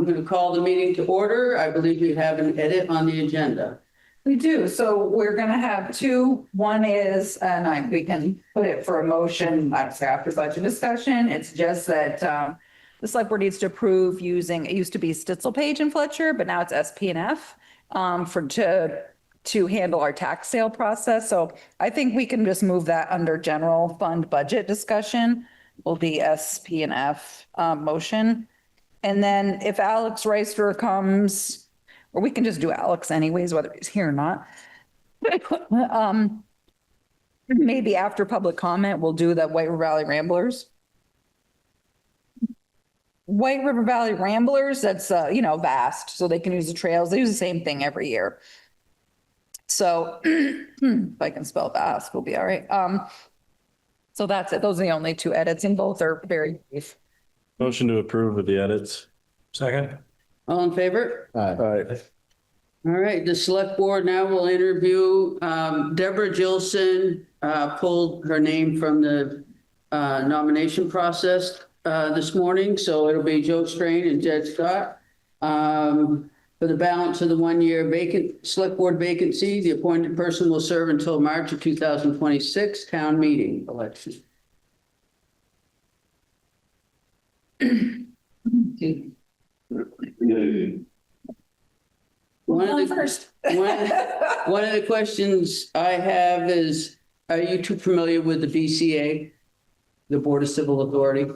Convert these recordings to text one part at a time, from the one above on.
going to call the meeting to order. I believe we have an edit on the agenda. We do. So we're going to have two. One is, and we can put it for a motion, I don't say after budget discussion. It's just that the select board needs to approve using, it used to be Stitzel Page and Fletcher, but now it's SP&F to handle our tax sale process. So I think we can just move that under general fund budget discussion. Will be SP&F motion. And then if Alex Reister comes, or we can just do Alex anyways, whether he's here or not. Maybe after public comment, we'll do the White River Valley Ramblers. White River Valley Ramblers, that's, vast, so they can use the trails. They use the same thing every year. So if I can spell vast, we'll be all right. So that's it. Those are the only two edits, and both are very brief. Motion to approve with the edits. Second. All in favor? Aye. All right, the select board now will interview Deborah Gilson, pulled her name from the nomination process this morning. So it'll be Joe Strain and Jed Scott. For the balance of the 1 year vacant select board vacancy, the appointed person will serve until March of 2026 town meeting election. One of the questions I have is, are you too familiar with the BCA, the Board of Civil Authority?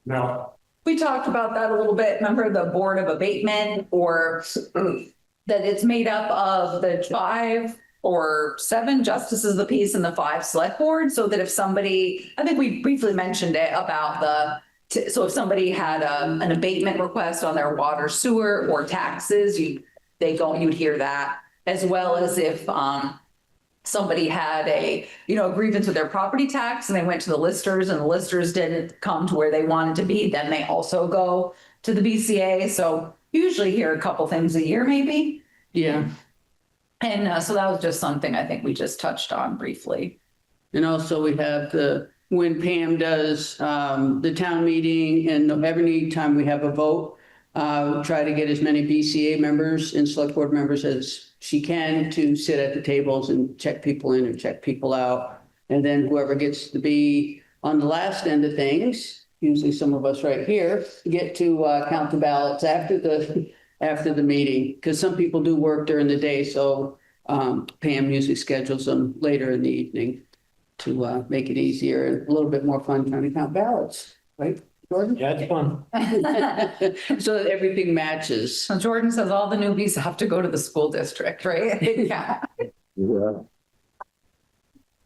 No. We talked about that a little bit. Remember the Board of Abatement, or that it's made up of the 5 or 7 justices of the peace and the 5 select boards, so that if somebody, I think we briefly mentioned it about so if somebody had an abatement request on their water, sewer, or taxes, you'd hear that, as well as if somebody had a grievance with their property tax and they went to the listers and the listers didn't come to where they wanted to be, then they also go to the BCA. So you usually hear a couple things a year, maybe. Yeah. And so that was just something I think we just touched on briefly. And also we have when Pam does the town meeting, and every time we have a vote, try to get as many BCA members and select board members as she can to sit at the tables and check people in and check people out. And then whoever gets to be on the last end of things, usually some of us right here, get to count the ballots after the meeting, because some people do work during the day. So Pam usually schedules them later in the evening to make it easier and a little bit more fun trying to count ballots, right, Jordan? Yeah, it's fun. So that everything matches. So Jordan says all the newbies have to go to the school district, right? Yeah.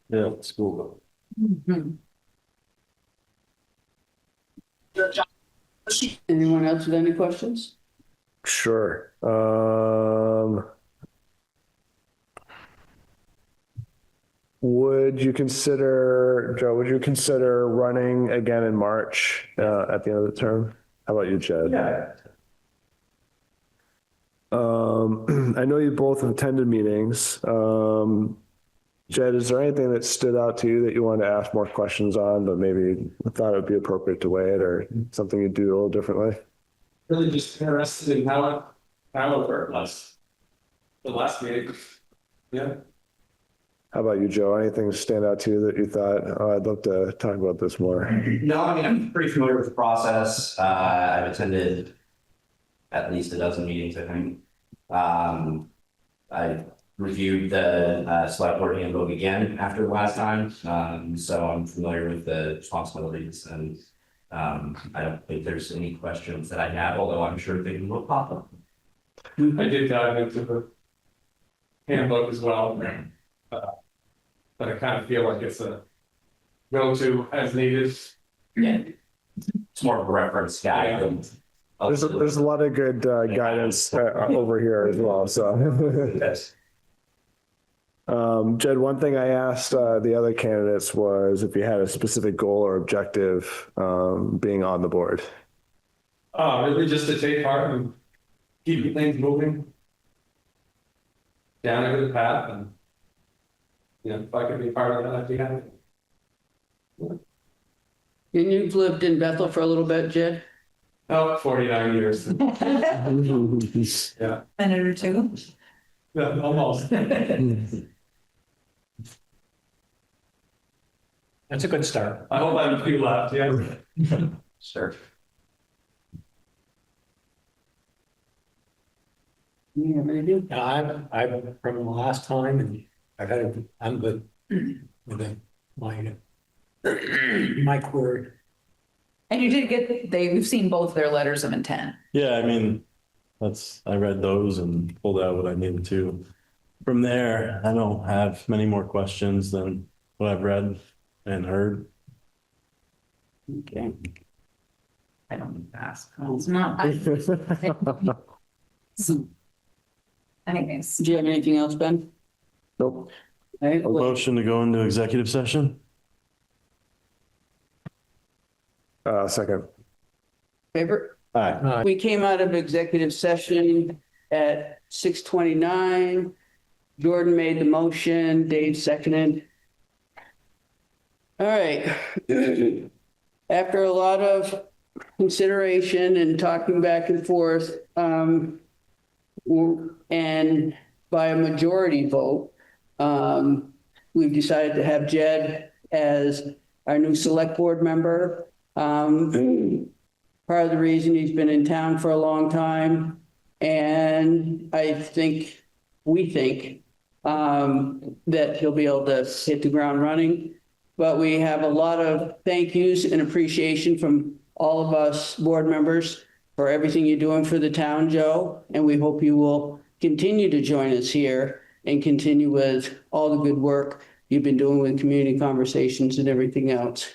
Yeah, school. Mhm. Anyone else with any questions? Sure. Would you consider, Joe, running again in March at the end of the term? How about you, Jed? Yeah. I know you both have attended meetings. Jed, is there anything that stood out to you that you wanted to ask more questions on, but maybe thought it would be appropriate to wait, or something you'd do a little differently? Really just interested in how it worked the last meeting. Yeah. How about you, Joe? Anything stand out to you that you thought, oh, I'd love to talk about this more? No, I mean, I'm pretty familiar with the process. I've attended at least a dozen meetings, I think. I reviewed the select board handbook again after the last time. So I'm familiar with the responsibilities, and I don't think there's any questions that I have, although I'm sure things will pop up. I did dive into the handbook as well. But I kind of feel like it's a go-to as needed. Yeah, it's more of a reference guide. Yeah. Than There's a lot of good guidance over here as well. So, yes. Jed, one thing I asked the other candidates was if you had a specific goal or objective being on the board. Really just to take part and keep things moving down a good path, and if I could be part of that, I'd be happy. And you've lived in Bethel for a little bit, Jed? Oh, 49 years. Yeah, Minute or two. yeah, almost. That's a good start. I hope I have a few left, yeah. Sure. You have any do? I'm from the last time and I'm good with my query. And you did get, we've seen both their letters of intent. Yeah, I mean, I read those and pulled out what I needed to. From there, I don't have many more questions than what I've read and heard. Okay. I don't need to ask. It's not. Anyways, Do you have anything else, Ben? Nope. All right, A motion to go into executive session? Second. favor? Aye. We came out of executive session at 6:29. Jordan made the motion, Dave seconded. All right. After a lot of consideration and talking back and forth, and by a majority vote, we've decided to have Jed as our new select board member. Part of the reason he's been in town for a long time, and we think that he'll be able to hit the ground running. But we have a lot of thank yous and appreciation from all of us board members for everything you're doing for the town, Joe. And we hope you will continue to join us here and continue with all the good work you've been doing with community conversations and everything else.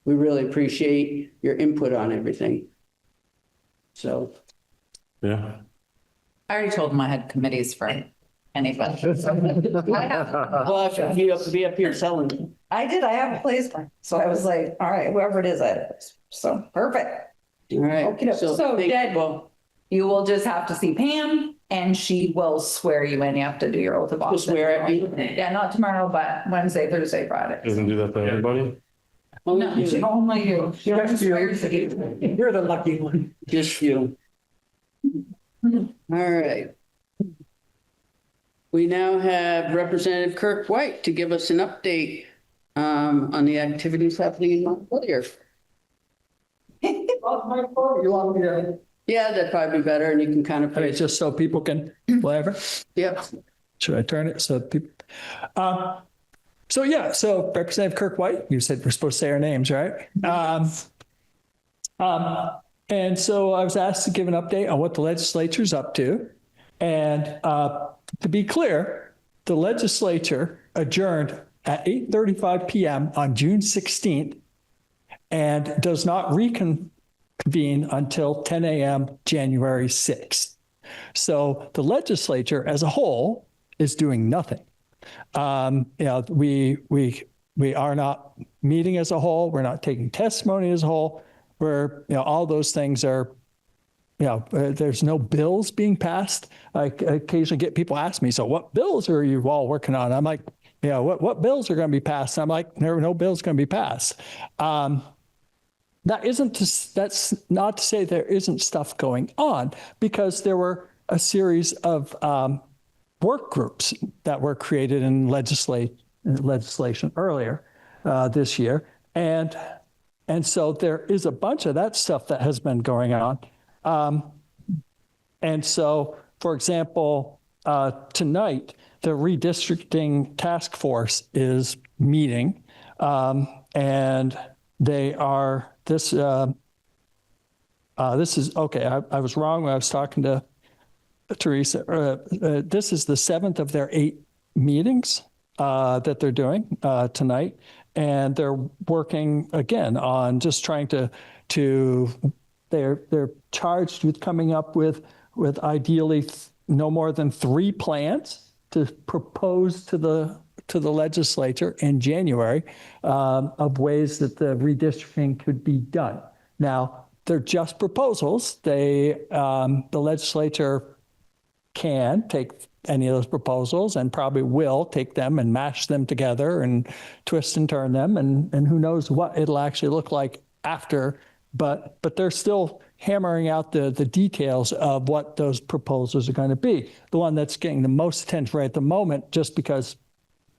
We really appreciate your input on everything. So. Yeah. I already told him I had committees for anybody. Well, I should be up here selling. I did, I have a place, so I was like, all right, whoever it is, so perfect. All right. Okay, so Jed, well, you will just have to see Pam and she will swear you in. You have to do your oath of office. swear at me? Yeah, not tomorrow, but Wednesday, Thursday, Friday. Doesn't do that to everybody? No, only you. She only swears at you. You're the lucky one. just you. All right. We now have Representative Kirk White to give us an update on the activities happening in Montpelier. You want me to, Yeah, that'd probably be better, and you can kind of. I mean, just so people can, whatever, Yep. should I turn it so people? So Representative Kirk White, you said we're supposed to say our names, right? And so I was asked to give an update on what the legislature's up to. And to be clear, the legislature adjourned at 8:35 p.m. on June 16th and does not reconvene until 10 a.m. January 6th. So the legislature as a whole is doing nothing. We are not meeting as a whole. We're not taking testimony as a whole. All those things are, there's no bills being passed. I occasionally get people ask me, so what bills are you all working on? I'm like, what bills are going to be passed? And I'm like, there are no bills going to be passed. That's not to say there isn't stuff going on, because there were a series of work groups that were created in legislation earlier this year. And so there is a bunch of that stuff that has been going on. And so, for example, tonight, the redistricting task force is meeting, and they are, this is, okay, I was wrong when I was talking to Teresa. This is the 7th of their 8 meetings that they're doing tonight. And they're working again on just trying to they're charged with coming up with ideally no more than 3 plans to propose to the legislature in January of ways that the redistricting could be done. Now, they're just proposals. The legislature can take any of those proposals and probably will take them and mash them together and twist and turn them. And who knows what it'll actually look like after but they're still hammering out the details of what those proposals are going to be. The one that's getting the most attention right at the moment, just because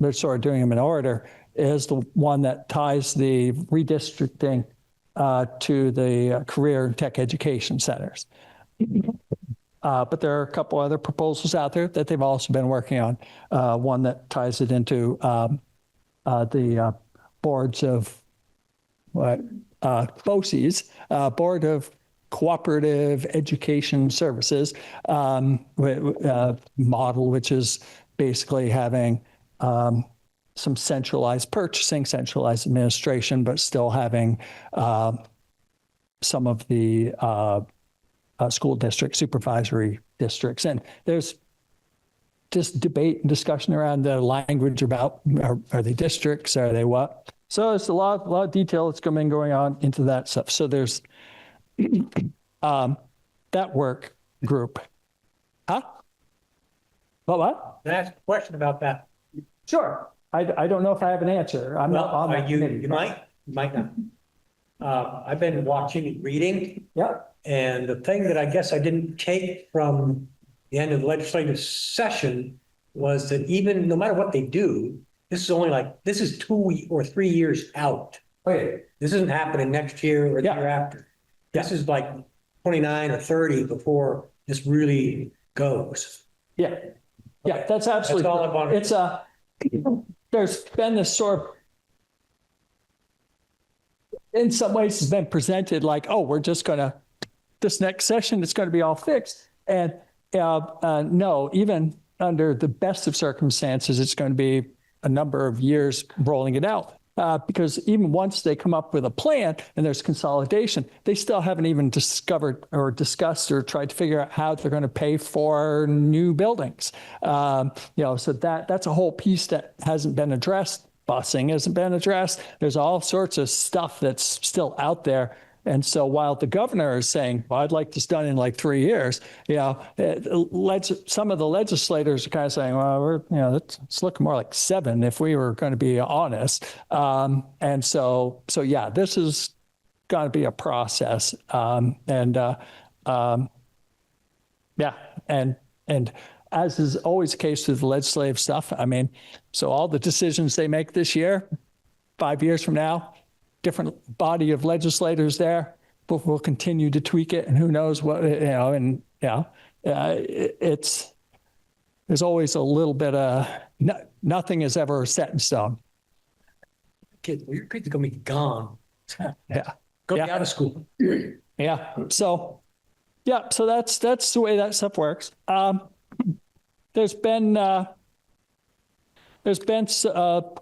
they're sort of doing them in order, is the one that ties the redistricting to the career and tech education centers. But there are a couple other proposals out there that they've also been working on. One that ties it into the boards of what BOCES, Board of Cooperative Education Services model, which is basically having some centralized purchasing, centralized administration, but still having some of the school district supervisory districts. And there's just debate and discussion around the language about are they districts, are they what? So it's a lot of detail that's going on into that stuff. So there's that work group. Huh? What? Can I ask a question about that? Sure. I don't know if I have an answer. I'm not on that You committee. might not. I've been watching and reading, Yeah. and the thing that I guess I didn't take from the end of the legislative session was that even no matter what they do, this is 2 or 3 years out. Wait. This isn't happening next year or the Yeah. year after. This is like 29 or 30 before this really goes. Yeah. Yeah, that's absolutely. That's all I wanted. It's there's been this sort of, in some ways it's been presented like, oh, we're just going to, this next session, it's going to be all fixed. And no, even under the best of circumstances, it's going to be a number of years rolling it out. Because even once they come up with a plan and there's consolidation, they still haven't even discovered or discussed or tried to figure out how they're going to pay for new buildings. So that's a whole piece that hasn't been addressed. Busing hasn't been addressed. There's all sorts of stuff that's still out there. And so while the governor is saying, well, I'd like this done in like 3 years, some of the legislators are kind of saying, well, it's looking more like 7 if we were going to be honest. And so yeah, this is going to be a process. And as is always the case with the legislative stuff, I mean, so all the decisions they make this year, 5 years from now, different body of legislators there, but we'll continue to tweak it, and who knows what, it's, there's always a little bit of, nothing is ever set in stone. Your kids are going to be gone. Yeah. Go Yeah. out of school. Yeah. So that's the way that stuff works. There's been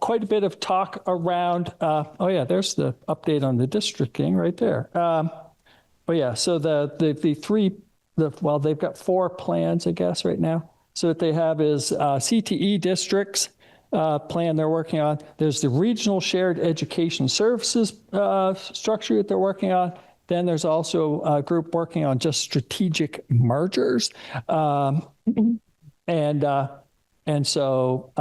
quite a bit of talk around, there's the update on the districting right there. So they've got 4 plans, I guess, right now. So what they have is CTE districts plan they're working on. There's the regional shared education services structure that they're working on. Then there's also a group working on just strategic mergers. And so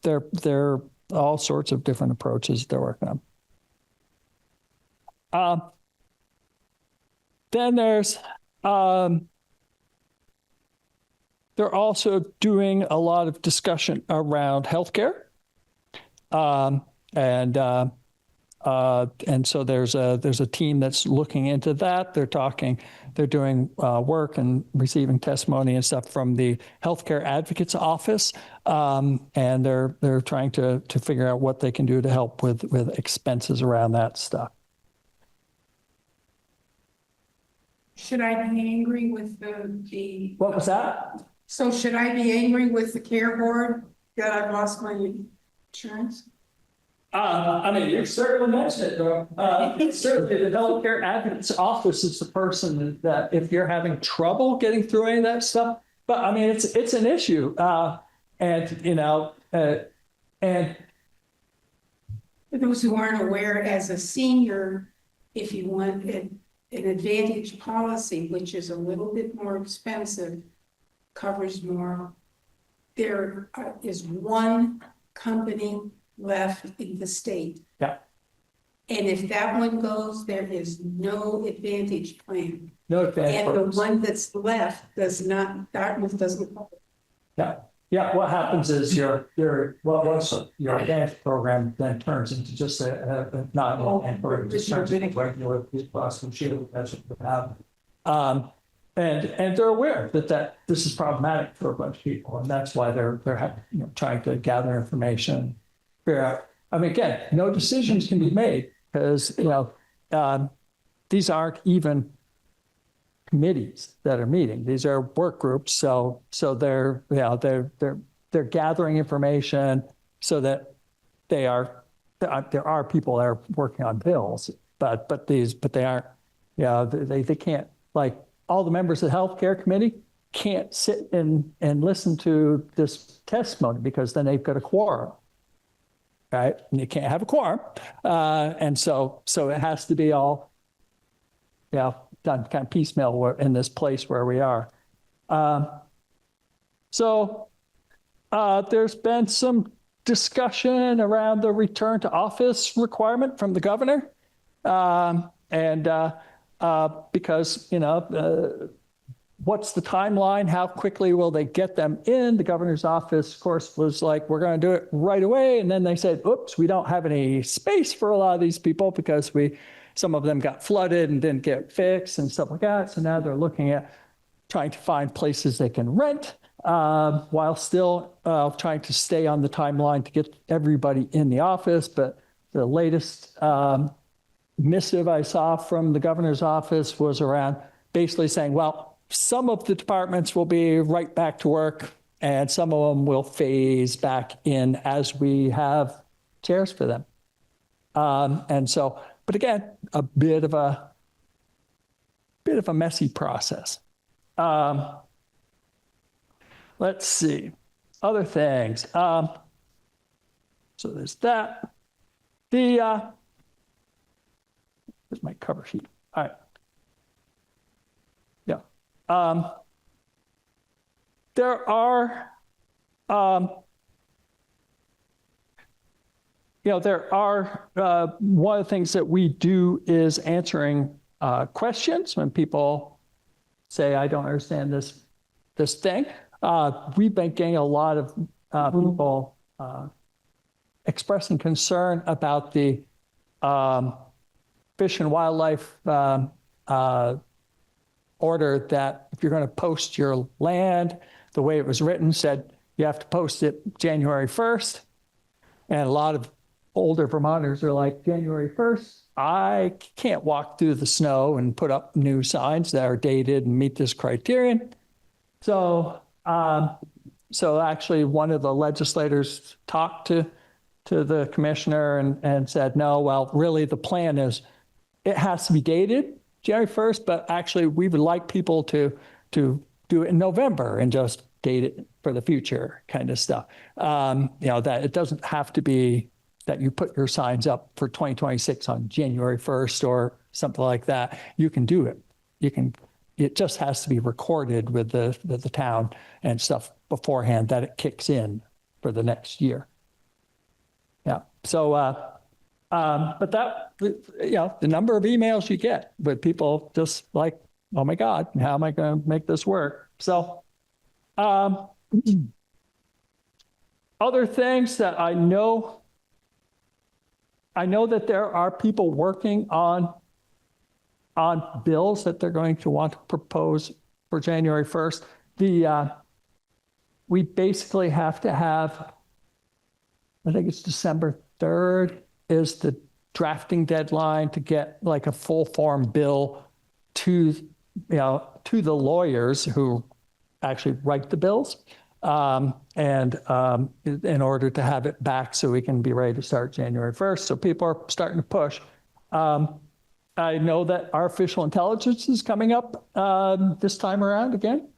there are all sorts of different approaches they're working on. Then there's they're also doing a lot of discussion around healthcare, and so there's a team that's looking into that. They're doing work and receiving testimony and stuff from the Healthcare Advocates Office, and they're trying to figure out what they can do to help with expenses around that stuff. Should I be angry with the? What was that? So should I be angry with the care board that I've lost my insurance? I mean, you certainly mentioned it, though. Certainly, the Healthcare Advocates Office is the person that if you're having trouble getting through any of that stuff, but I mean, it's an issue, and For those who aren't aware, as a senior, if you want an advantage policy, which is a little bit more expensive, covers more, there is one company left in the state. Yeah. And if that one goes, there is no advantage plan. No advance And the purpose. one that's left does not, Dartmouth doesn't cover. Yeah, yeah, what happens is what was your advance program then turns into just not an advance program, just turns into regular Blue Cross Blue Shield, that's what we have. And they're aware that this is problematic for a bunch of people, and that's why they're trying to gather information, figure out. I mean, again, no decisions can be made because these aren't even committees that are meeting. These are work groups, so they're gathering information so that there are people that are working on bills, but they aren't. They can't, like, all the members of the healthcare committee can't sit and listen to this testimony because then they've got a quorum, right? And you can't have a quorum, and so it has to be all done kind of piecemeal in this place where we are. There's been some discussion around the return to office requirement from the governor. Because, what's the timeline? How quickly will they get them in? The governor's office, of course, was like, we're going to do it right away. And then they said, oops, we don't have any space for a lot of these people because some of them got flooded and didn't get fixed and stuff like that. So now they're looking at trying to find places they can rent while still trying to stay on the timeline to get everybody in the office. But the latest missive I saw from the governor's office was around basically saying, well, some of the departments will be right back to work and some of them will phase back in as we have chairs for them. But again, a bit of a messy process. Let's see, other things. So there's that. Here's my cover sheet. All right. Yeah. There are, one of the things that we do is answering questions when people say, I don't understand this thing. We've been getting a lot of people expressing concern about the Fish and Wildlife order that if you're going to post your land, the way it was written said you have to post it January 1st. And a lot of older Vermonters are like, January 1st, I can't walk through the snow and put up new signs that are dated and meet this criterion. So actually one of the legislators talked to the commissioner and said, no, well, really the plan is it has to be dated January 1st, but actually we would like people to do it in November and just date it for the future kind of stuff. That it doesn't have to be that you put your signs up for 2026 on January 1st or something like that. You can do it. It just has to be recorded with the town and stuff beforehand that it kicks in for the next year. Yeah. So, but that, the number of emails you get with people just like, oh my God, how am I going to make this work? So, other things that I know that there are people working on bills that they're going to want to propose for January 1st. We basically have to have, I think it's December 3rd is the drafting deadline to get like a full form bill to the lawyers who actually write the bills. In order to have it back so we can be ready to start January 1st. So people are starting to push. I know that artificial intelligence is coming up this time around again,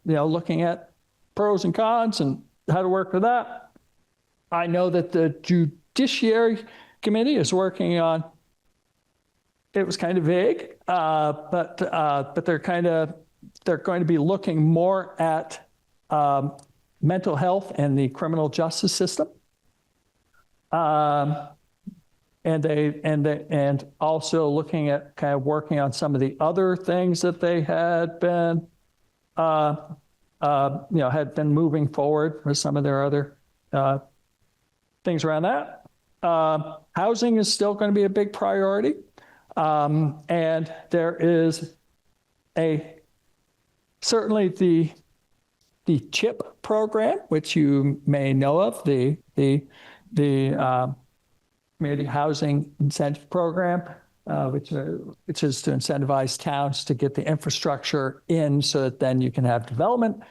looking at pros and cons and how to work with that. I know that the Judiciary Committee is working on, it was kind of vague, but they're going to be looking more at mental health and the criminal justice system. and also looking at kind of working on some of the other things that they had been, had been moving forward with some of their other things around that. Housing is still going to be a big priority. And there is certainly the CHIP program, which you may know of, the Community Housing Incentive Program, which is to incentivize towns to get the infrastructure in so that then you can have development.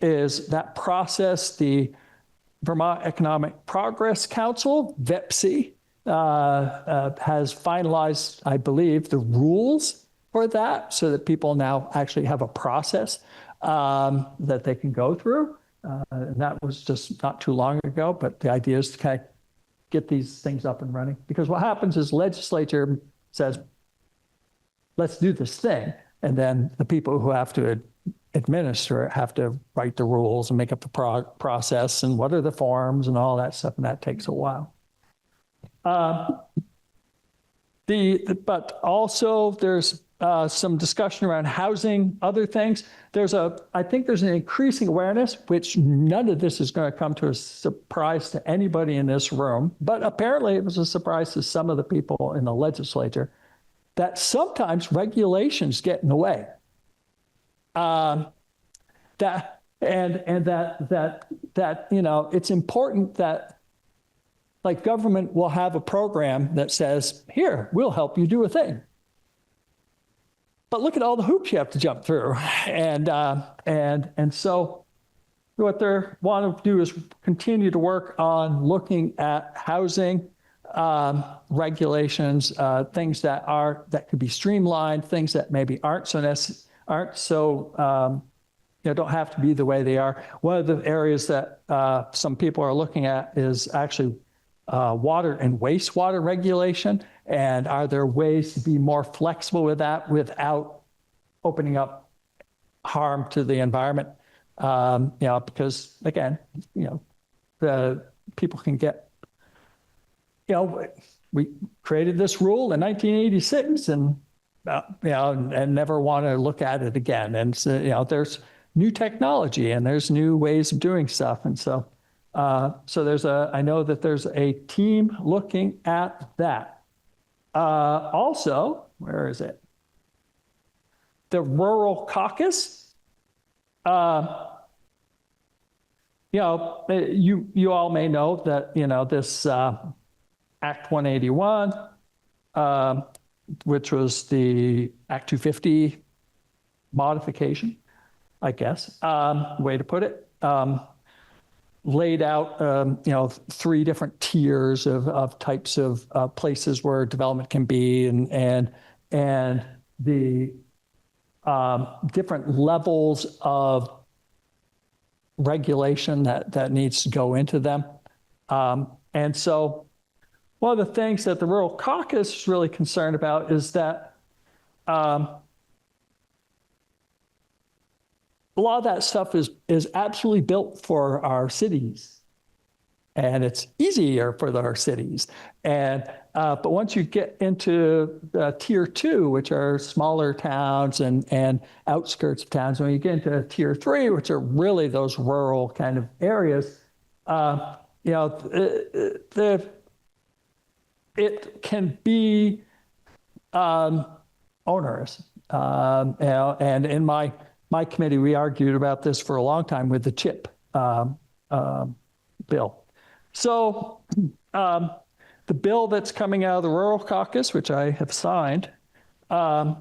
Is that process, the Vermont Economic Progress Council, VEPC, has finalized, I believe, the rules for that so that people now actually have a process that they can go through. And that was just not too long ago, but the idea is to kind of get these things up and running. Because what happens is legislature says, let's do this thing. And then the people who have to administer it have to write the rules and make up the process and what are the forms and all that stuff. And that takes a while. But also there's some discussion around housing, other things. I think there's an increasing awareness, which none of this is going to come to a surprise to anybody in this room, but apparently it was a surprise to some of the people in the legislature, that sometimes regulations get in the way. That it's important that, like, government will have a program that says, here, we'll help you do a thing. But look at all the hoops you have to jump through. And so what they want to do is continue to work on looking at housing regulations, things that could be streamlined, things that maybe aren't so don't have to be the way they are. One of the areas that some people are looking at is actually water and wastewater regulation. And are there ways to be more flexible with that without opening up harm to the environment? Because again, the people can get, we created this rule in 1986 and never want to look at it again. And so, there's new technology and there's new ways of doing stuff. And so, I know that there's a team looking at that. Also, where is it? The Rural Caucus. You all may know that, this Act 181, which was the Act 250 modification, I guess, way to put it, laid out, 3 different tiers of types of places where development can be and the different levels of regulation that needs to go into them. And so one of the things that the Rural Caucus is really concerned about is that a lot of that stuff is absolutely built for our cities, and it's easier for our cities. And but once you get into tier 2, which are smaller towns and outskirts of towns, when you get into tier 3, which are really those rural kind of areas, it can be onerous. And in my committee, we argued about this for a long time with the CHIP bill. So the bill that's coming out of the Rural Caucus, which I have signed, does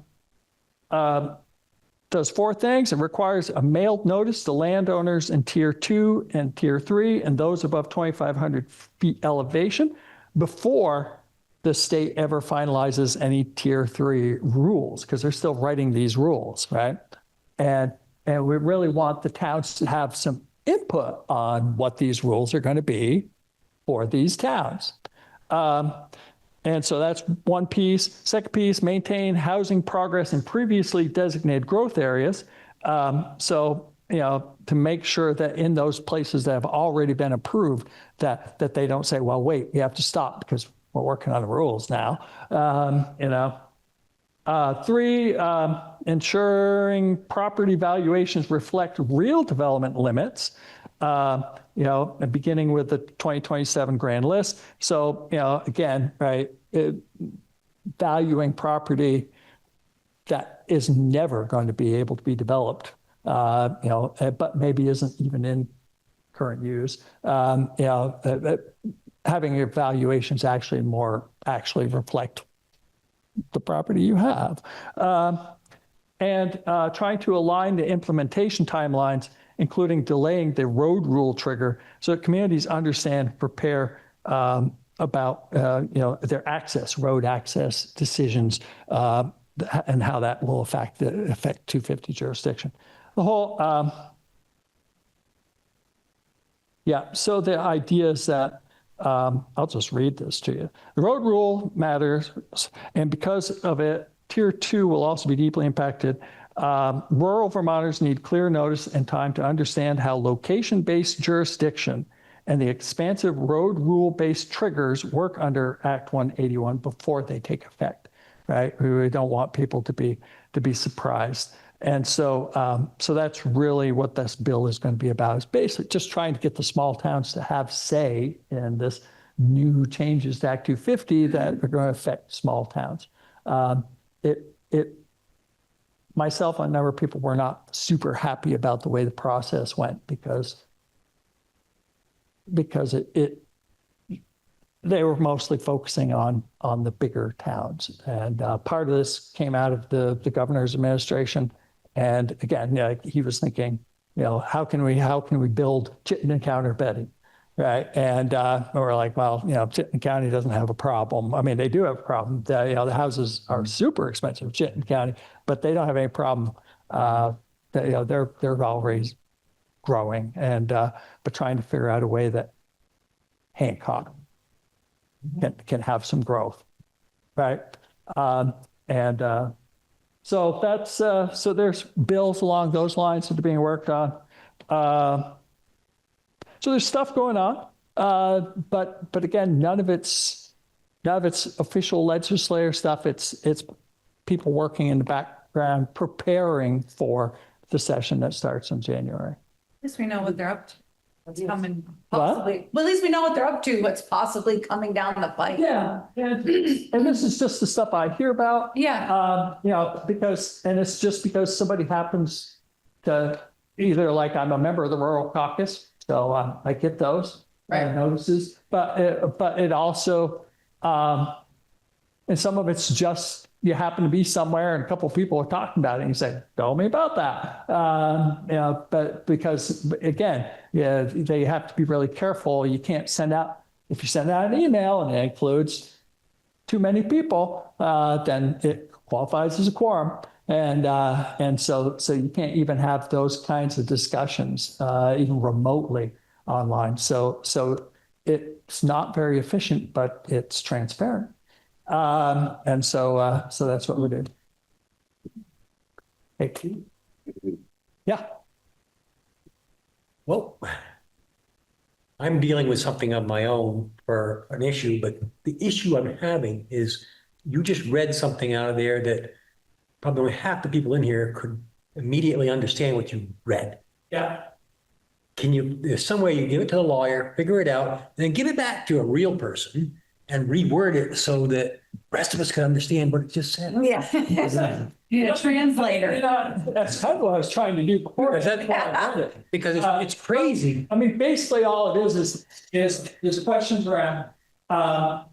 4 things. It requires a mailed notice to landowners in tier 2 and tier 3 and those above 2,500 feet elevation before the state ever finalizes any tier 3 rules, because they're still writing these rules, right? And we really want the towns to have some input on what these rules are going to be for these towns. And so that's one piece. Second piece, maintain housing progress in previously designated growth areas. So, to make sure that in those places that have already been approved, that they don't say, well, wait, we have to stop because we're working on the rules now. You know, three, ensuring property valuations reflect real development limits. You know, and beginning with the 2027 grand list. So, you know, again, right, valuing property that is never going to be able to be developed, you know, but maybe isn't even in current use. You know, having your valuations actually reflect the property you have. And trying to align the implementation timelines, including delaying the road rule trigger so that communities understand, prepare about you know, their road access decisions, and how that will affect 250 jurisdiction. The whole, yeah, so the idea is that, I'll just read this to you. The road rule matters, and because of it, Tier 2 will also be deeply impacted. Rural Vermonters need clear notice and time to understand how location-based jurisdiction and the expansive road rule-based triggers work under Act 181 before they take effect, right? We don't want people to be surprised. And so, so that's really what this bill is going to be about, is basically just trying to get the small towns to have say in this new changes to Act 250 that are going to affect small towns. Myself and a number of people were not super happy about the way the process went because they were mostly focusing on the bigger towns. And part of this came out of the governor's administration. And again, you know, he was thinking, you know, how can we build Chittenden County or Betty, right? And we're like, well, you know, Chittenden County doesn't have a problem. I mean, they do have a problem. You know, the houses are super expensive in Chittenden County, but they don't have any problem. You know, they're always growing, and but trying to figure out a way that Hancock can have some growth, right? So that's so there's bills along those lines that are being worked on. So there's stuff going on, but again, none of it's official legislative stuff. It's people working in the background preparing for the session that starts in January. At least we know what they're up to. What's coming What? possibly. Well, at least we know what they're up to, what's possibly coming down the pipe. Yeah, and this is just the stuff I hear about. Yeah. You know, it's just because somebody happens to either, like, I'm a member of the Rural Caucus, so I get those notices, but it also, and some of it's just, you happen to be somewhere and a couple of people are talking about it and you say, tell me about that. You know, but because again, yeah, they have to be really careful. You can't if you send out an email and it includes too many people, then it qualifies as a quorum. And so you can't even have those kinds of discussions, even remotely online. So it's not very efficient, but it's transparent. And so that's what we did. Hey, yeah. Well, I'm dealing with something of my own for an issue, but the issue I'm having is you just read something out of there that probably only half the people in here could immediately understand what you read. Yeah. There's some way you give it to a lawyer, figure it out, and then give it back to a real person and reword it so that the rest of us can understand what it just said. Yeah. Yeah, translator. That's kind of what I was trying to do before. That's why I read it, because it's crazy. I mean, basically all it is questions around, you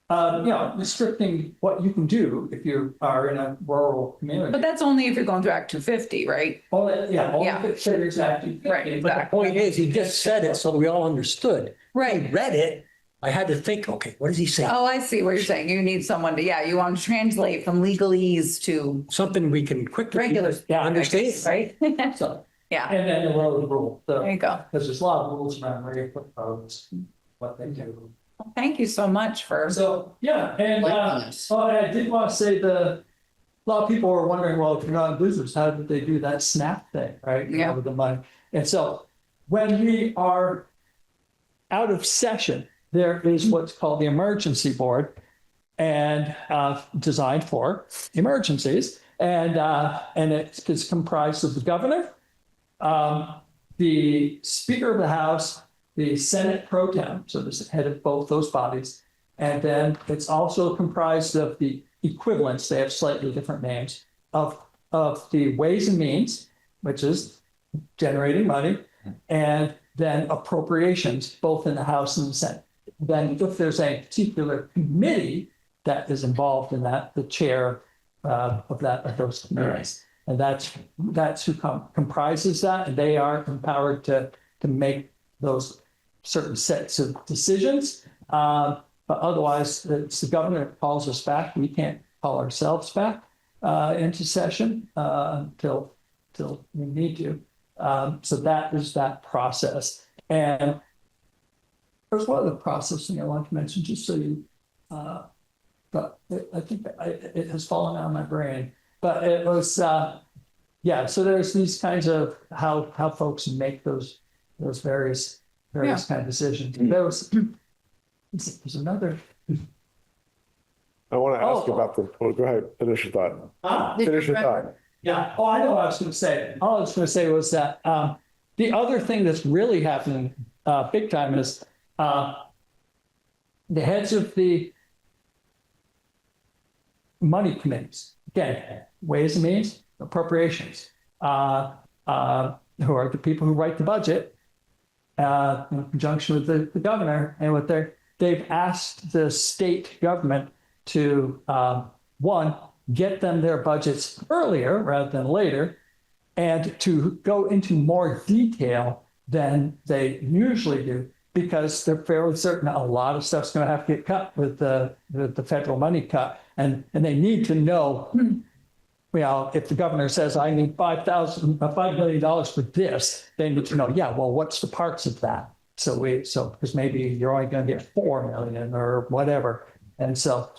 know, restricting what you can do if you are in a rural community. But that's only if you're going through Act 250, right? Only Yeah. if it triggers Act 250. Right, But the exactly. point is, he just said it so that we all understood. Right. I read it. I had to think, okay, what does he say? Oh, I see what you're saying. You need someone to, you want to translate from legalese to Something we can quickly regular. understand. Right? So, Yeah, and then the road rule. there you go. Because there's a lot of rules around where you put roads, what they do. Well, thank you so much for. So, yeah, and I did want to say a lot of people were wondering, well, if you're not in business, how did they do that SNAP thing, right? With the money. And so when we are out of session, there is what's called the emergency board, and designed for emergencies. And it's comprised of the governor, the Speaker of the House, the Senate pro tem, so there's the head of both those bodies. And then it's also comprised of the equivalents, they have slightly different names, of the Ways and Means, which is generating money, and then appropriations, both in the House and the Senate. Then if there's a particular committee that is involved in that, the chair of those committees. And that's who comprises that, and they are empowered to make those certain sets of decisions. But otherwise, it's the governor that calls us back. We can't call ourselves back into session until we need to. So that is that process. And there's one other process thing I want to mention, just so you, but I think it has fallen out of my brain. But it was, yeah. So there's these kinds of how folks make those various kind of decisions. There's another. I want to ask about go ahead, finish your thought. Finish your thought. Yeah. Oh, I know what I was going to say. All I was going to say was that the other thing that's really happening big time is the heads of the money committees, again, Ways and Means, Appropriations, who are the people who write the budget in conjunction with the governor, and what they've asked the state government to, one, get them their budgets earlier rather than later, and to go into more detail than they usually do, because they're fairly certain a lot of stuff's going to have to get cut with the federal money cut, and they need to know. Well, if the governor says I need $5 million for this, they need to know. Yeah, well, what's the parts of that? So because maybe you're only going to get $4 million or whatever. And so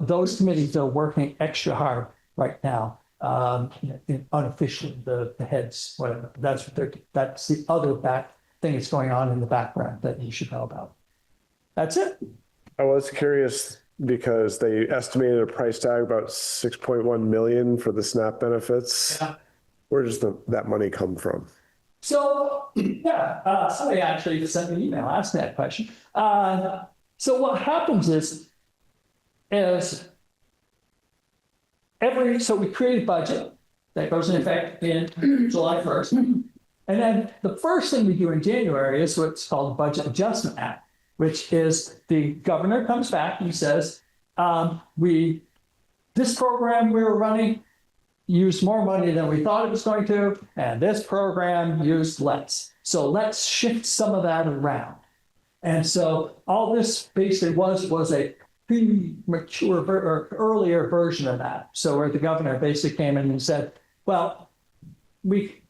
those committees are working extra hard right now, unofficially, the heads, whatever. That's the other thing that's going on in the background that you should know about. That's it. I was curious because they estimated a price tag about 6.1 million for the SNAP benefits. Yeah. Where does that money come from? So somebody actually sent me an email asking that question. So what happens is so we create a budget that goes in effect in July 1st. And then the first thing we do in January is what's called the Budget Adjustment Act, which is the governor comes back and says, this program we were running used more money than we thought it was going to, and this program used less. So let's shift some of that around. And so all this basically was a premature or earlier version of that. So where the governor basically came in and said, well, we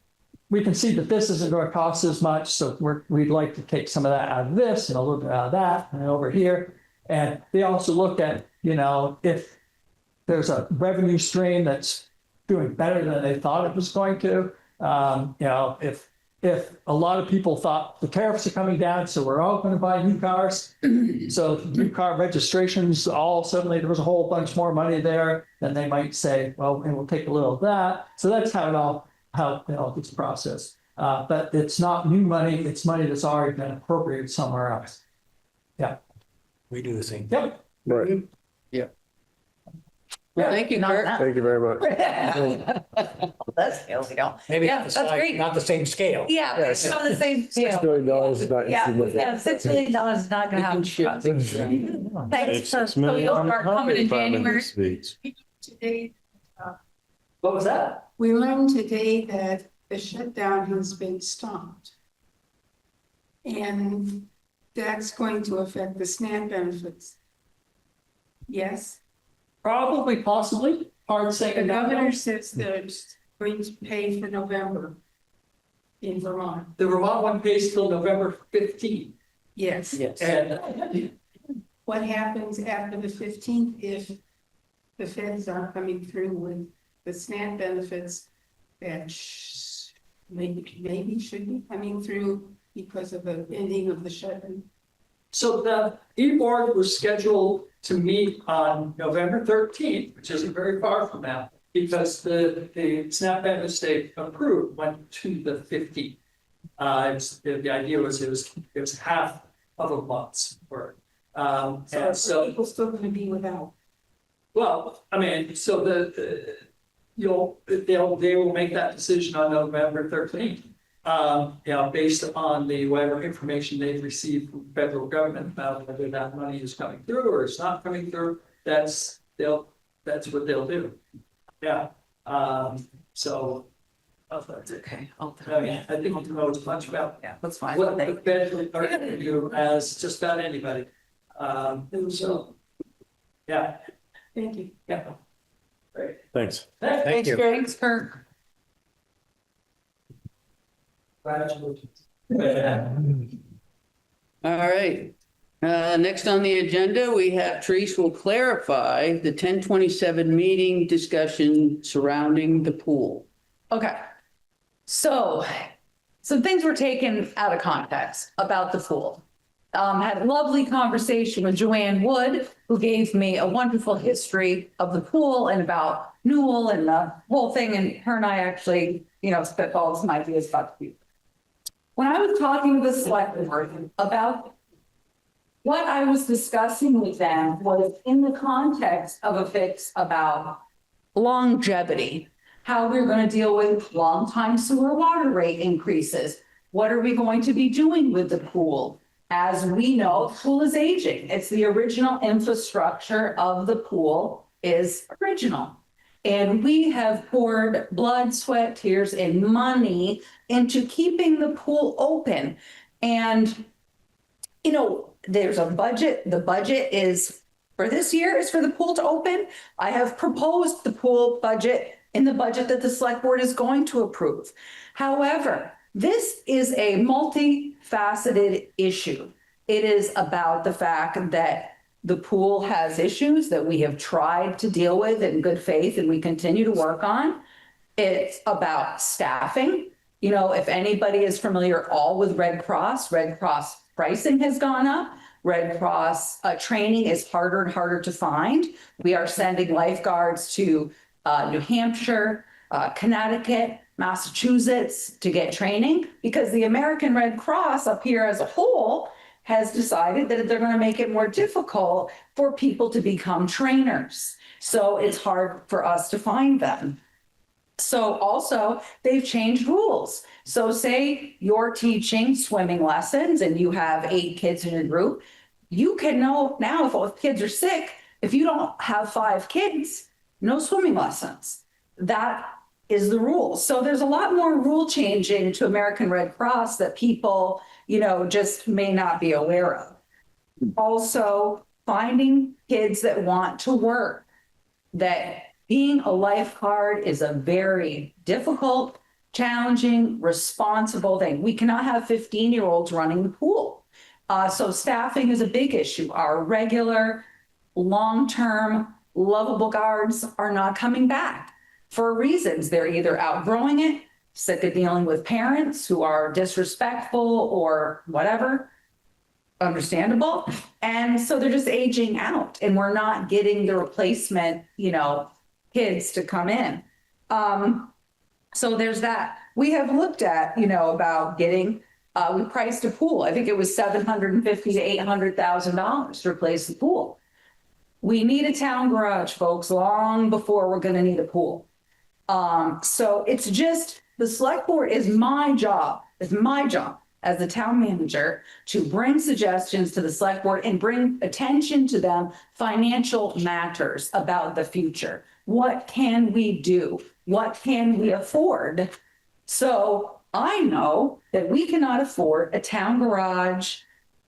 can see that this isn't going to cost as much, so we'd like to take some of that out of this and a little bit out of that and over here. And they also looked at, if there's a revenue stream that's doing better than they thought it was going to, if a lot of people thought the tariffs are coming down, so we're all going to buy new cars. So new car registrations, suddenly there was a whole bunch more money there, then they might say, well, and we'll take a little of that. So that's how it all gets processed. But it's not new money, it's money that's already been appropriated somewhere else. Yeah. We do the same. Yep. Right. Well, thank you, Kurt. Thank you very much. That's illegal. Maybe Yeah, not the that's size, great. not the same scale. Yeah, but it's on the same $6 scale. million is not Yeah, insignificant. $6 million is not gonna happen. Thanks, so you'll start coming in January. Today, What was that? we learned today that the shutdown has been stopped. And that's going to affect the SNAP benefits. Yes, Probably, possibly, hard saying. the no. governor says they're going to pay for November in Vermont. The Vermont one pays till November 15th. Yes. And What happens after the 15th if the feds aren't coming through with the SNAP benefits that maybe should be coming through because of the ending of the shutdown? So the E-board was scheduled to meet on November 13th, which isn't very far from now, because the SNAP benefit state approved went to the 15th. The idea was it was half of a month's work. And so People still gonna be without. well, I mean, so they will make that decision on November 13th. Based on whatever information they've received from federal government about whether that money is coming through or it's not coming through, that's what they'll do. Yeah, so. Okay. I mean, I think you know as much about Yeah, that's fine. what the federal government do as just about anybody. So, yeah, Thank you. yeah. Great. Thanks. Thank you. Thanks, Kirk. Congratulations. All right. Next on the agenda, we have Therese will clarify the 1027 meeting discussion surrounding the pool. Okay. So some things were taken out of context about the pool. Had a lovely conversation with Joanne Wood, who gave me a wonderful history of the pool and about Newell and the whole thing. And her and I actually, spitballed some ideas about the future. When I was talking to the Selectboard about what I was discussing with them was in the context of a fix about longevity, how we're going to deal with long-time sewer water rate increases. What are we going to be doing with the pool? As we know, the pool is aging. It's the original infrastructure of the pool is original. And we have poured blood, sweat, tears, and money into keeping the pool open. And, there's a budget. The budget is for this year is for the pool to open. I have proposed the pool budget in the budget that the select board is going to approve. However, this is a multifaceted issue. It is about the fact that the pool has issues that we have tried to deal with in good faith and we continue to work on. It's about staffing. If anybody is familiar at all with Red Cross pricing has gone up. Red Cross training is harder and harder to find. We are sending lifeguards to New Hampshire, Connecticut, Massachusetts to get training because the American Red Cross up here as a whole has decided that they're going to make it more difficult for people to become trainers. So it's hard for us to find them. So also they've changed rules. So say you're teaching swimming lessons and you have 8 kids in your group, you can know now if kids are sick, if you don't have 5 kids, no swimming lessons. That is the rule. So there's a lot more rule changing to American Red Cross that people, just may not be aware of. Also, finding kids that want to work, that being a lifeguard is a very difficult, challenging, responsible thing. We cannot have 15-year-olds running the pool. So staffing is a big issue. Our regular, long-term, lovable guards are not coming back for reasons. They're either outgrowing it, sick of dealing with parents who are disrespectful or whatever, understandable. And so they're just aging out and we're not getting the replacement, kids to come in. So there's that. We have looked at, about getting, we priced a pool. I think it was $750,000 to $800,000 to replace the pool. We need a town garage, folks, long before we're going to need a pool. So it's just, the select board is my job as the town manager to bring suggestions to the select board and bring attention to them, financial matters about the future. What can we do? What can we afford? So I know that we cannot afford a town garage,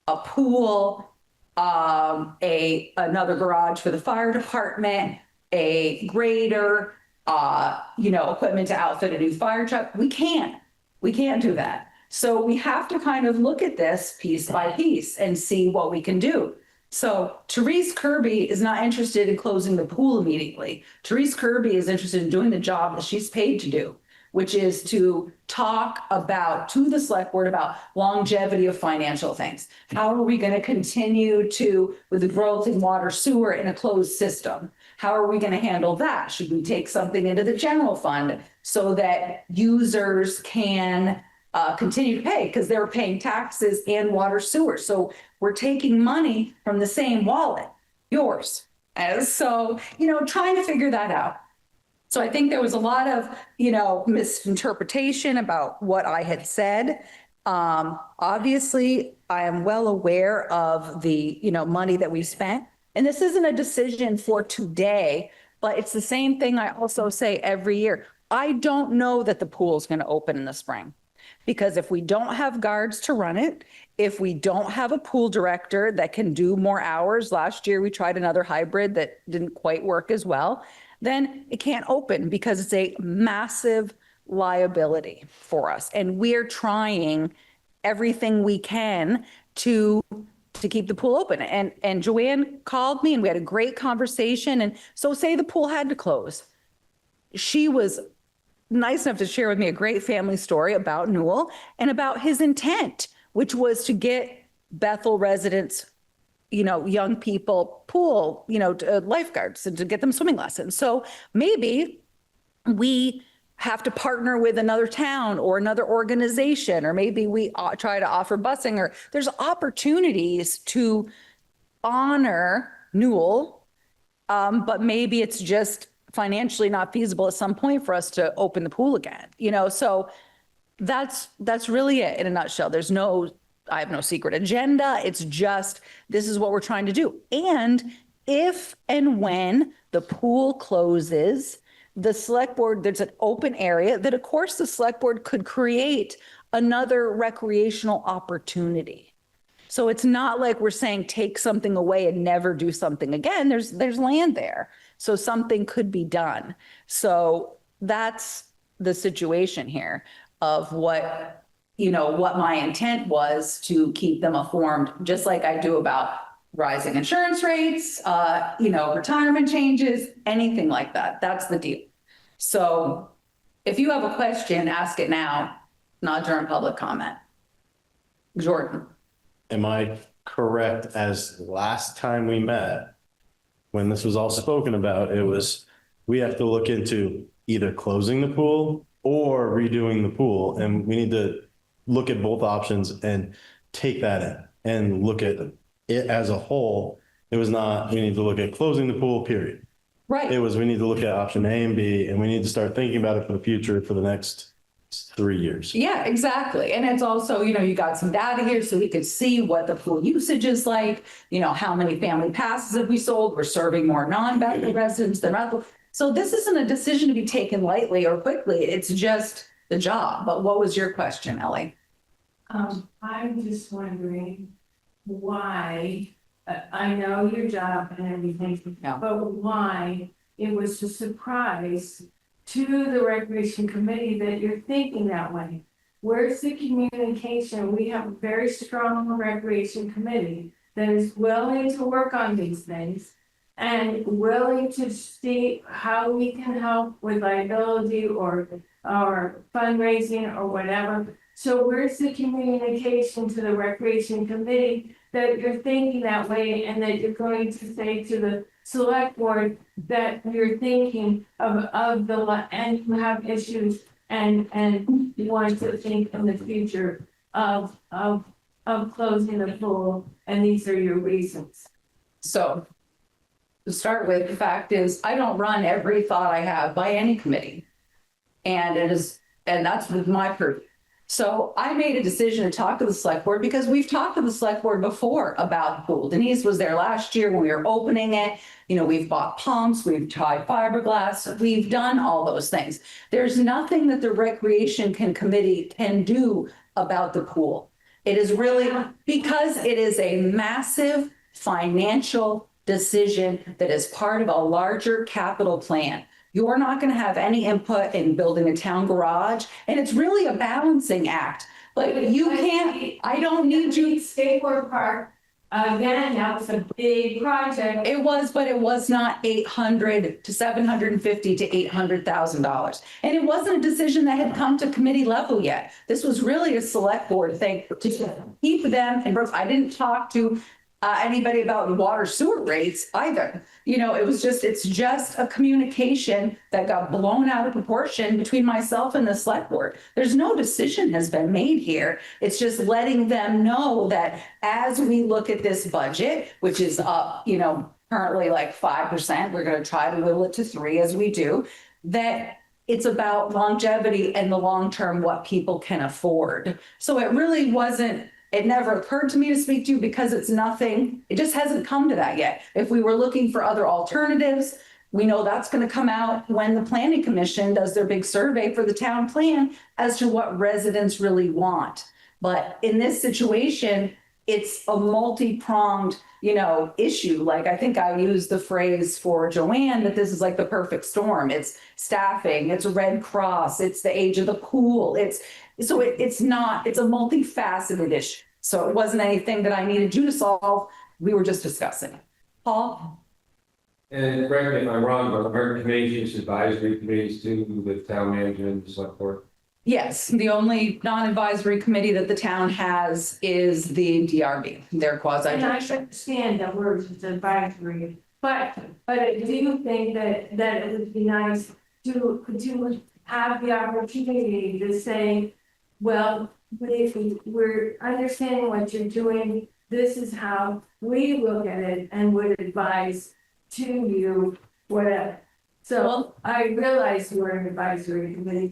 a pool, another garage for the fire department, a grader, equipment to outfit a new fire truck. We can't do that. So we have to kind of look at this piece by piece and see what we can do. So Therese Kirby is not interested in closing the pool immediately. Therese Kirby is interested in doing the job that she's paid to do. which is to talk about, to the select board about longevity of financial things. How are we going to continue to, with the growth in water sewer in a closed system? How are we going to handle that? Should we take something into the general fund so that users can continue to pay because they're paying taxes and water sewer? So we're taking money from the same wallet, yours. And so, trying to figure that out. So I think there was a lot of, misinterpretation about what I had said. Obviously, I am well aware of the, money that we spent. And this isn't a decision for today, but it's the same thing I also say every year. I don't know that the pool is going to open in the spring. Because if we don't have guards to run it, if we don't have a pool director that can do more hours, last year we tried another hybrid that didn't quite work as well, then it can't open because it's a massive liability for us. And we're trying everything we can to keep the pool open. And Joanne called me and we had a great conversation. And so say the pool had to close. She was nice enough to share with me a great family story about Newell and about his intent, which was to get Bethel residents, young people, pool, lifeguards, and to get them swimming lessons. So maybe we have to partner with another town or another organization, or maybe we try to offer busing, or there's opportunities to honor Newell, but maybe it's just financially not feasible at some point for us to open the pool again, so that's really it in a nutshell. I have no secret agenda. It's just, this is what we're trying to do. And if and when the pool closes, the select board, there's an open area that of course the select board could create another recreational opportunity. So it's not like we're saying take something away and never do something again. There's land there. So something could be done. So that's the situation here of what my intent was, to keep them informed, just like I do about rising insurance rates, retirement changes, anything like that. That's the deal. So if you have a question, ask it now, not during public comment. Jordan. Am I correct, as last time we met, when this was all spoken about, it was, we have to look into either closing the pool or redoing the pool, and we need to look at both options and take that in and look at it as a whole. It was not, we need to look at closing the pool, period. Right. It was, we need to look at option A and B, and we need to start thinking about it for the future for the next 3 years. Yeah, exactly. And it's also, you got some data here so we could see what the pool usage is like, how many family passes have we sold? We're serving more non-Bethel residents than Bethel. So this isn't a decision to be taken lightly or quickly. It's just the job. But what was your question, Ellie? I'm just wondering why, I know your job and everything, Yeah. but why it was a surprise to the Recreation Committee that you're thinking that way. Where's the communication? We have a very strong Recreation Committee that is willing to work on these things and willing to see how we can help with liability or fundraising or whatever. So where's the communication to the Recreation Committee that you're thinking that way and that you're going to say to the select board that you're thinking of the, and you have issues and you want to think in the future of closing the pool, and these are your reasons. So to start with, the fact is I don't run every thought I have by any committee. And that's with my purview. So I made a decision to talk to the select board because we've talked to the select board before about the pool. Denise was there last year when we were opening it. We've bought pumps, we've tried fiberglass, we've done all those things. There's nothing that the Recreation Committee can do about the pool. It is really, because it is a massive financial decision that is part of a larger capital plan. You're not going to have any input in building a town garage. And it's really a balancing act. But you can't, I don't need you. Skateboard park Again, that was a big project. It was, but it was not 800 to 750 to $800,000. And it wasn't a decision that had come to committee level yet. This was really a select board thing to keep them. And I didn't talk to anybody about water sewer rates either. You know, it's just a communication that got blown out of proportion between myself and the select board. There's no decision has been made here. It's just letting them know that as we look at this budget, which is up, you know, currently like 5%, we're going to try to whittle it to 3 as we do, that it's about longevity and the long term, what people can afford. So it really wasn't. It never occurred to me to speak to you because it's nothing, it just hasn't come to that yet. If we were looking for other alternatives, we know that's going to come out when the planning commission does their big survey for the town plan as to what residents really want. But in this situation, it's a multi-pronged, you know, issue. Like I think I used the phrase for Joanne that this is like the perfect storm. It's staffing, it's Red Cross, it's the age of the pool. It's a multifaceted issue. So it wasn't anything that I needed you to solve. We were just discussing it. Paul? And correct me if I'm wrong, but our committees, advisory committees too, with town manager and select board. Yes, the only non-advisory committee that the town has is the DRB, their quasi. And I understand that we're just advisory, but I do think that it would be nice to have the opportunity to say, well, if we're understanding what you're doing, this is how we look at it and would advise to you, whatever. So I realize we're an advisory committee,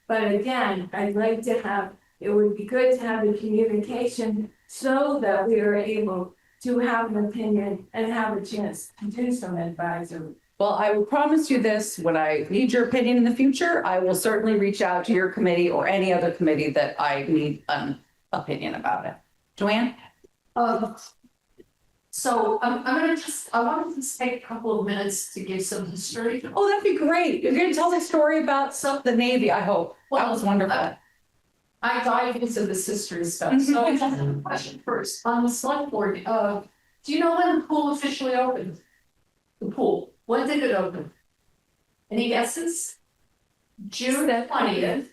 but again, I'd like to have, it would be good to have the communication so that we are able to have an opinion and have a chance to do some advisory. Well, I will promise you this, when I need your opinion in the future, I will certainly reach out to your committee or any other committee that I need an opinion about it. Joanne? So I wanted to take a couple of minutes to give some history. Oh, that'd be great. You're going to tell the story about the Navy, I hope. That was wonderful. I dive into this history stuff. So I have a question first. On the select board, do you know when the pool officially opened? The pool, when did it open? Any guesses? June 20th,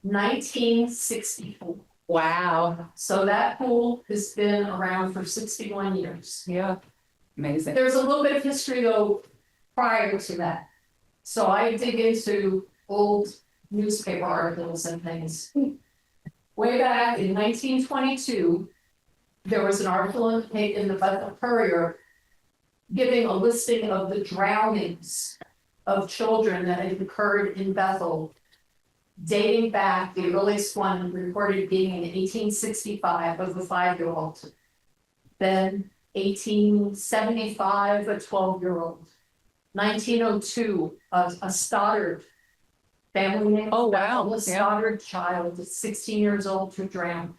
1964. Wow. So that pool has been around for 61 years. Yeah. Amazing. There's a little bit of history though prior to that. So I dig into old newspaper articles and things. Way back in 1922, there was an article in the Bethel Courier giving a listing of the drownings of children that had occurred in Bethel, dating back, the earliest one reported being in 1865 of a 5-year-old, then 1875, a 12-year-old, 1902, a Stoddard family name. Oh, wow. A Stoddard child, 16 years old, who drowned.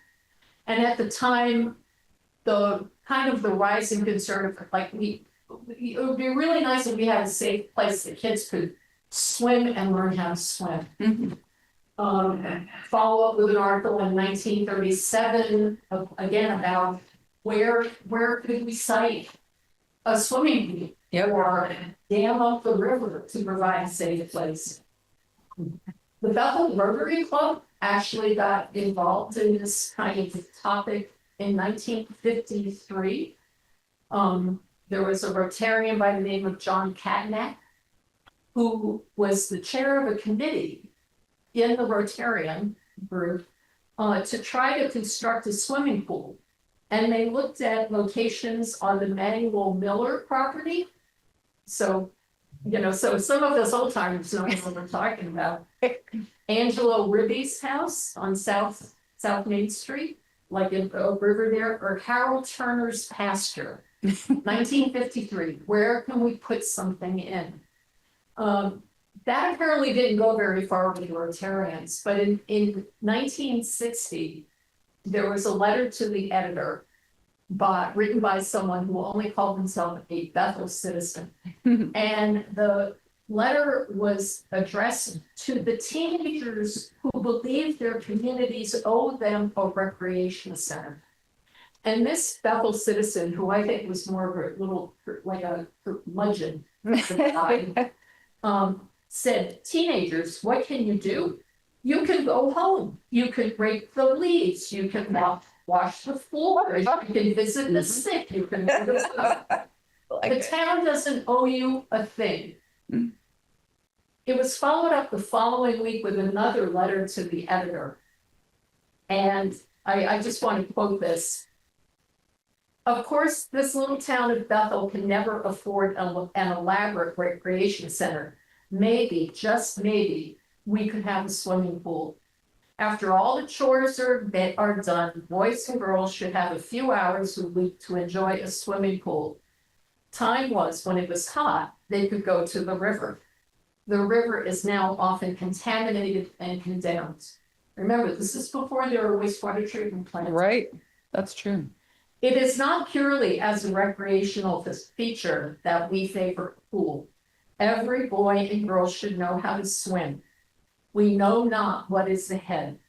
And at the time, the rising concern of like, it would be really nice if we had a safe place that kids could swim and learn how to swim. Mhm. Follow up with an article in 1937, again about where could we site a swimming pool or dam up the river to provide a safe place. The Bethel Rotary Club actually got involved in this kind of topic in 1953. There was a Rotarian by the name of John Catnack, who was the chair of a committee in the Rotarian group to try to construct a swimming pool. And they looked at locations on the Manuel Miller property. So, so some of us old timers know what we're talking about. Angelo Ribby's house on South Main Street, like in a river there, or Harold Turner's pasture, 1953. Where can we put something in? That apparently didn't go very far with the Rotarians, but in 1960, there was a letter to the editor written by someone who only called himself a Bethel citizen. And the letter was addressed to the teenagers who believed their communities owed them a recreation center. And this Bethel citizen, who I think was more of a little, like a curmudgeon, said, teenagers, what can you do? You can go home, you can rake the leaves, you can wash the floors, you can visit the sick, you can. The town doesn't owe you a thing. It was followed up the following week with another letter to the editor. And I just want to quote this. Of course, this little town of Bethel can never afford an elaborate recreation center. Maybe, just maybe, we could have a swimming pool. After all the chores are done, boys and girls should have a few hours a week to enjoy a swimming pool. Time was when it was hot, they could go to the river. The river is now often contaminated and condemned. Remember, this is before there were wastewater treatment plants. Right, that's true. It is not purely as a recreational feature that we favor a pool. Every boy and girl should know how to swim. We know not what is ahead.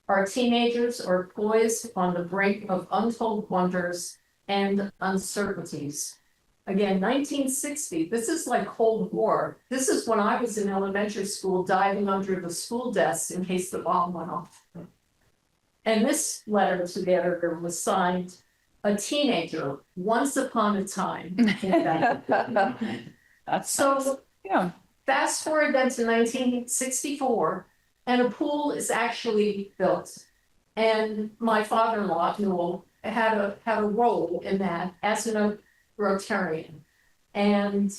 Our teenagers are poised on the brink of untold wonders and uncertainties. Again, 1960, this is like Cold War. This is when I was in elementary school diving under the school desks in case the bomb went off. And this letter to the editor was signed, a teenager, once upon a time. So, Yeah. fast forward then to 1964, and a pool is actually built. And my father-in-law, Newell, had a role in that as a Rotarian. And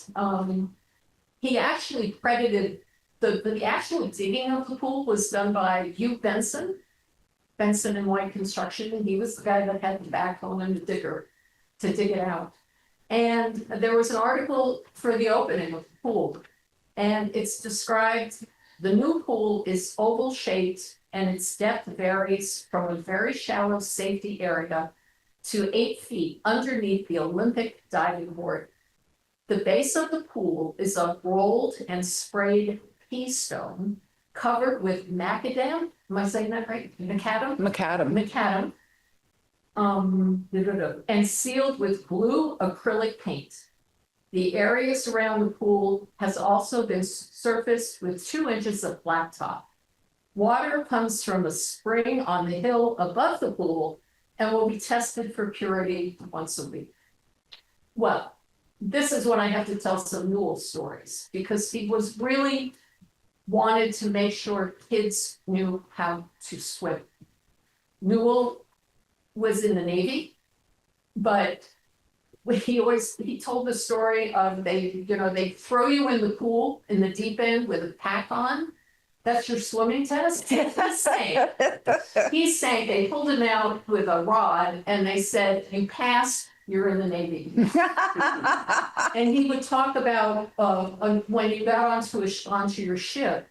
he actually credited the actual digging of the pool was done by Hugh Benson and White Construction, and he was the guy that had the backhoe and the digger to dig it out. And there was an article for the opening of the pool, and it's described, the new pool is oval shaped and its depth varies from a very shallow safety area to 8 feet underneath the Olympic diving board. The base of the pool is of rolled and sprayed pea stone covered with macadam. Am I saying that right? Macadam? Macadam. Macadam. And sealed with blue acrylic paint. The areas around the pool has also been surfaced with 2 inches of blacktop. Water comes from a spring on the hill above the pool and will be tested for purity once a week. Well, this is when I have to tell some Newell stories, because he was really wanted to make sure kids knew how to swim. Newell was in the Navy, but he told the story of they throw you in the pool in the deep end with a pack on. That's your swimming test. He's saying they pulled him out with a rod and they said, you passed, you're in the Navy. And he would talk about when you got onto your ship,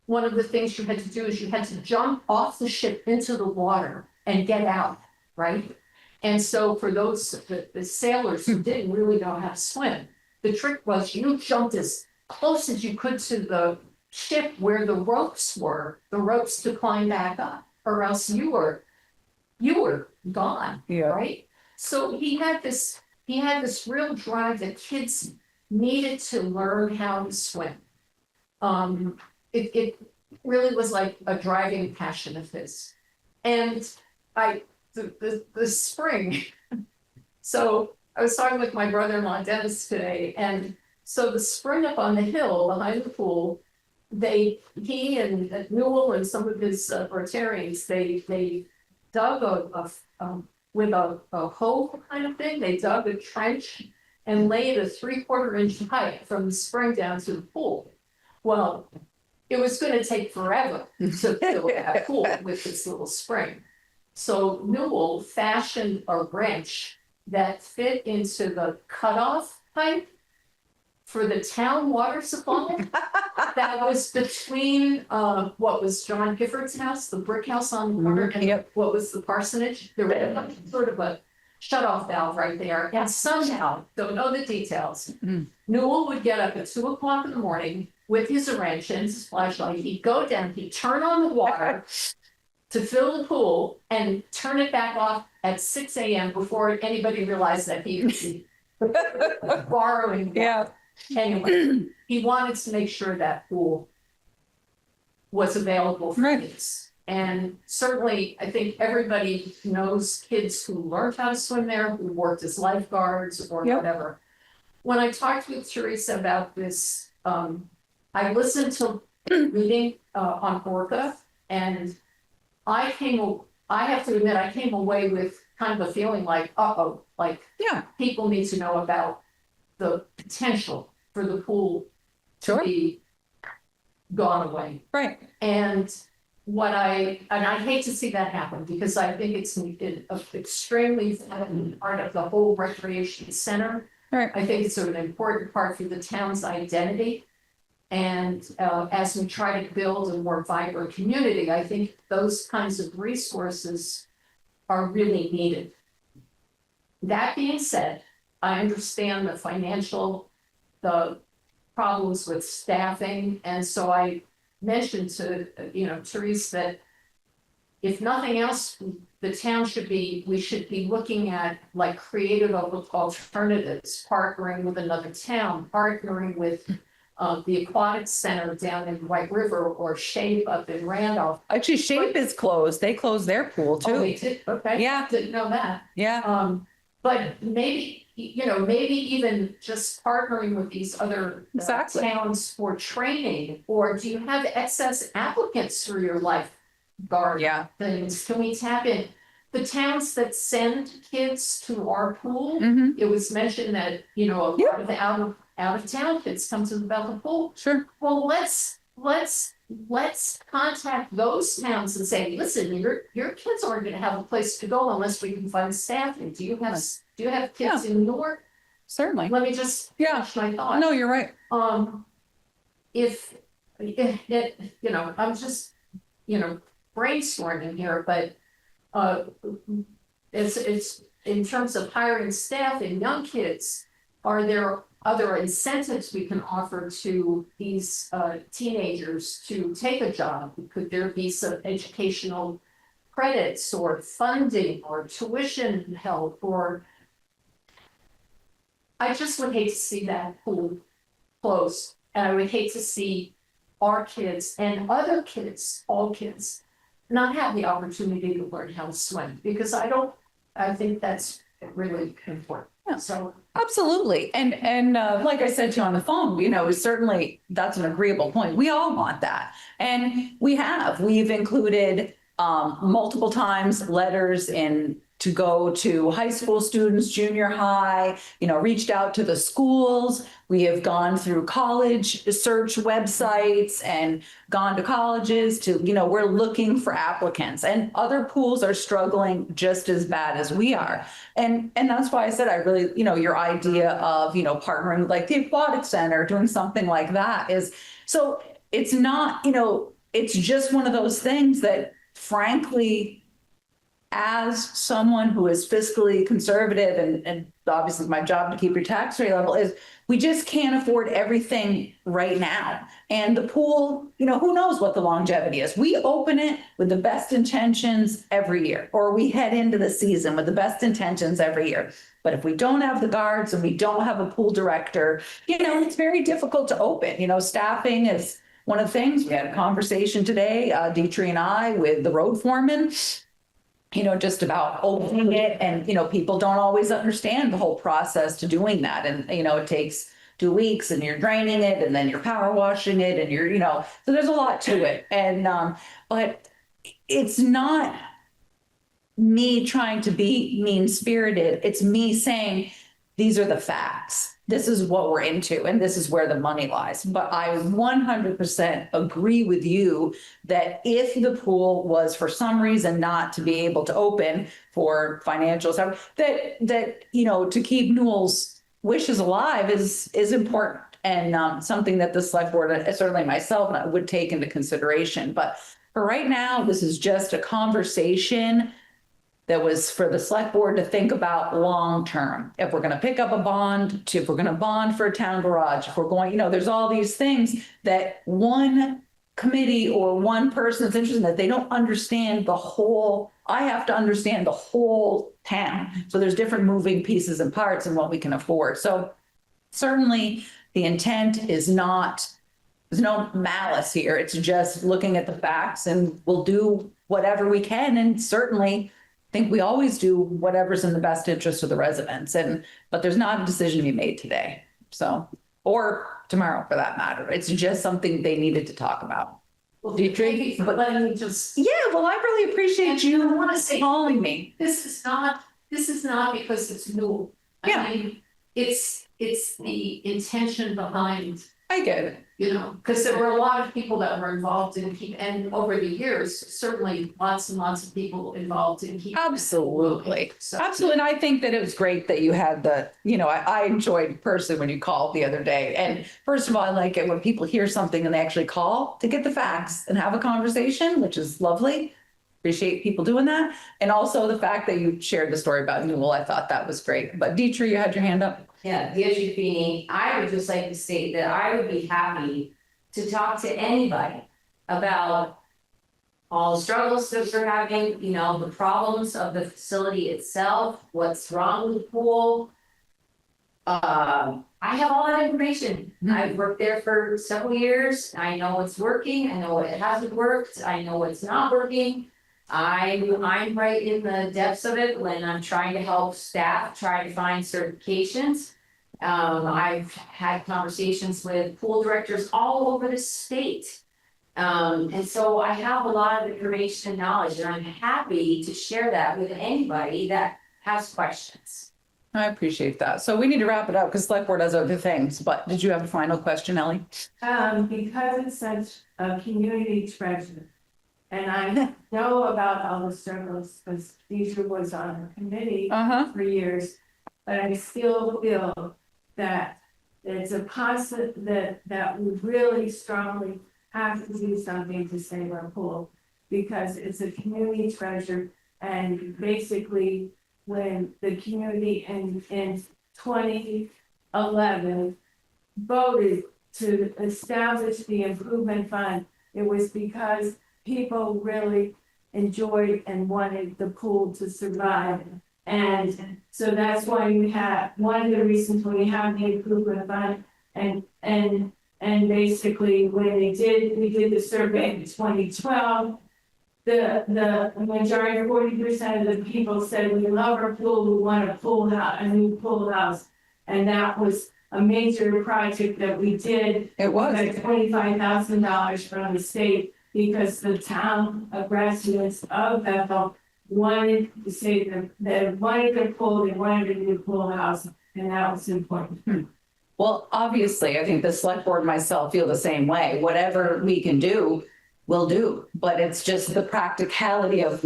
one of the things you had to do is you had to jump off the ship into the water and get out, right? And so for those the sailors who didn't really know how to swim, the trick was you jumped as close as you could to the ship where the ropes were, the ropes to climb back up, or else you were gone, right? So he had this real drive that kids needed to learn how to swim. It really was like a driving passion of his. And the spring, so I was talking with my brother-in-law Dennis today, and so the spring up on the hill behind the pool, he and Newell and some of his Rotarians, they dug with a hoe kind of thing, they dug a trench and laid a 3/4 inch height from the spring down to the pool. Well, it was going to take forever to fill that pool with this little spring. So Newell fashioned a wrench that fit into the cutoff pipe for the town water supply that was between what was John Gifford's house, the brick house on the corner, and what was the parsonage. There was sort of a shut-off valve right there. And somehow, don't know the details, Newell would get up at 2 o'clock in the morning with his wrench and his flashlight. He'd go down, he'd turn on the water, to fill the pool and turn it back off at 6 a.m. before anybody realized that he was borrowing. Yeah. Anyway, he wanted to make sure that pool was available for Right. kids. And certainly, I think everybody knows kids who learned how to swim there, who worked as lifeguards or Yep. whatever. When I talked with Teresa about this, I listened to reading on Orca, and I have to admit, I came away with kind of a feeling like, uh-oh, like Yeah. people need to know about the potential for the pool to Sure. be gone away. Right. And I hate to see that happen because I think it's an extremely important part of the whole recreation center. Right. I think it's an important part for the town's identity. And as we try to build a more vibrant community, I think those kinds of resources are really needed. That being said, I understand the problems with staffing, and so I mentioned to, Therese, that if nothing else, we should be looking at like creative alternatives, partnering with another town, partnering with the aquatic center down in White River or Shape up in Randolph. Actually, Shape is closed. They closed their pool Oh, too. they did? Okay. Yeah. Didn't know that. Yeah. But maybe even just partnering with these other Exactly. towns for training, or do you have excess applicants through your lifeguard Yeah. things? Can we tap in? The towns that send kids to our pool, Mm-hmm. it was mentioned that, a lot Yeah. of out of town kids come to the Bethel pool. Sure. Well, let's contact those towns and say, listen, your kids aren't gonna have a place to go unless we can find staffing. Do you have kids in Newark? Certainly. Let me just Yeah. finish my thought. No, you're right. If I'm just, brainstorming here, but it's in terms of hiring staff and young kids, are there other incentives we can offer to these teenagers to take a job? Could there be some educational credits or funding or tuition help? Or I just would hate to see that pool closed, and I would hate to see our kids and other kids, all kids, not have the opportunity to learn how to swim, because I think that's really important. So Absolutely. And like I said to you on the phone, certainly that's an agreeable point. We all want that. And we've included multiple times letters to go to high school students, junior high, reached out to the schools. We have gone through college search websites and gone to colleges we're looking for applicants, and other pools are struggling just as bad as we are. And that's why I said I really, your idea of, partnering with like the aquatic center, doing something like that is, so it's not, it's just one of those things that frankly, as someone who is fiscally conservative, and obviously my job to keep your tax rate level, is we just can't afford everything right now. And the pool, who knows what the longevity is. We open it with the best intentions every year, or we head into the season with the best intentions every year. But if we don't have the guards and we don't have a pool director, it's very difficult to open. Staffing is one of the things. We had a conversation today, Dietrich and I, with the road foreman, just about opening it, and, people don't always understand the whole process to doing that. And, it takes 2 weeks, and you're draining it, and then you're power washing it, and you're, so there's a lot to it. And, but it's not me trying to be mean spirited. It's me saying, these are the facts. This is what we're into, and this is where the money lies. But I 100% agree with you that if the pool was for some reason not to be able to open for financial stuff, that to keep Newell's wishes alive is important, and something that the select board, certainly myself, would take into consideration. But for right now, this is just a conversation that was for the select board to think about long term. If we're going to pick up a bond, if we're going to bond for a town garage, if we're going, there's all these things that one committee or one person that's interested in that, they don't understand the whole, I have to understand the whole town. So there's different moving pieces and parts and what we can afford. So certainly the intent is not, there's no malice here. It's just looking at the facts, and we'll do whatever we can. And certainly I think we always do whatever's in the best interest of the residents. But there's not a decision to be made today. So, or tomorrow for that matter. It's just something they needed to talk about. Well, thank you for letting me just. Yeah, well, I really appreciate And you I want to say, calling me. this is not because it's new. Yeah. I mean, it's the intention behind, I get it. you know, because there were a lot of people that were involved in and over the years, certainly lots and lots of people involved in keeping. Absolutely. So- Absolutely. And I think that it was great that you had I enjoyed personally when you called the other day. And first of all, I like it when people hear something and they actually call to get the facts and have a conversation, which is lovely. Appreciate people doing that. And also the fact that you shared the story about Newell, I thought that was great. But Dietrich, you had your hand up. Yeah, the issue being, I would just like to state that I would be happy to talk to anybody about all the struggles that we're having, you know, the problems of the facility itself, what's wrong with the pool. I have all that information. I've worked there for several years. I know what's working. I know what hasn't worked. I know what's not working. I'm right in the depths of it when I'm trying to help staff try to find certifications. I've had conversations with pool directors all over the state. And so I have a lot of information and knowledge, and I'm happy to share that with anybody that has questions. I appreciate that. So we need to wrap it up because Select Board has other things. But did you have a final question, Ellie? Because it's such a community treasure. And I know about all the struggles because Deidre was on the committee for years, but I still feel that it's a positive that we really strongly have to do something to save our pool because it's a community treasure. And basically, when the community in 2011 voted to establish the improvement fund, it was because people really enjoyed and wanted the pool to survive. And so that's why we have, one of the reasons we have the improvement fund and basically when we did the survey in 2012, the majority, 40% of the people said, we love our pool, we want a new pool house. And that was a major project that we did. It was. Like $25,000 from the state because the town of residents of Bethel wanted to say that they wanted their pool, they wanted a new pool house, and that was important. Well, obviously, I think the Select Board and myself feel the same way. Whatever we can do, we'll do. But it's just the practicality of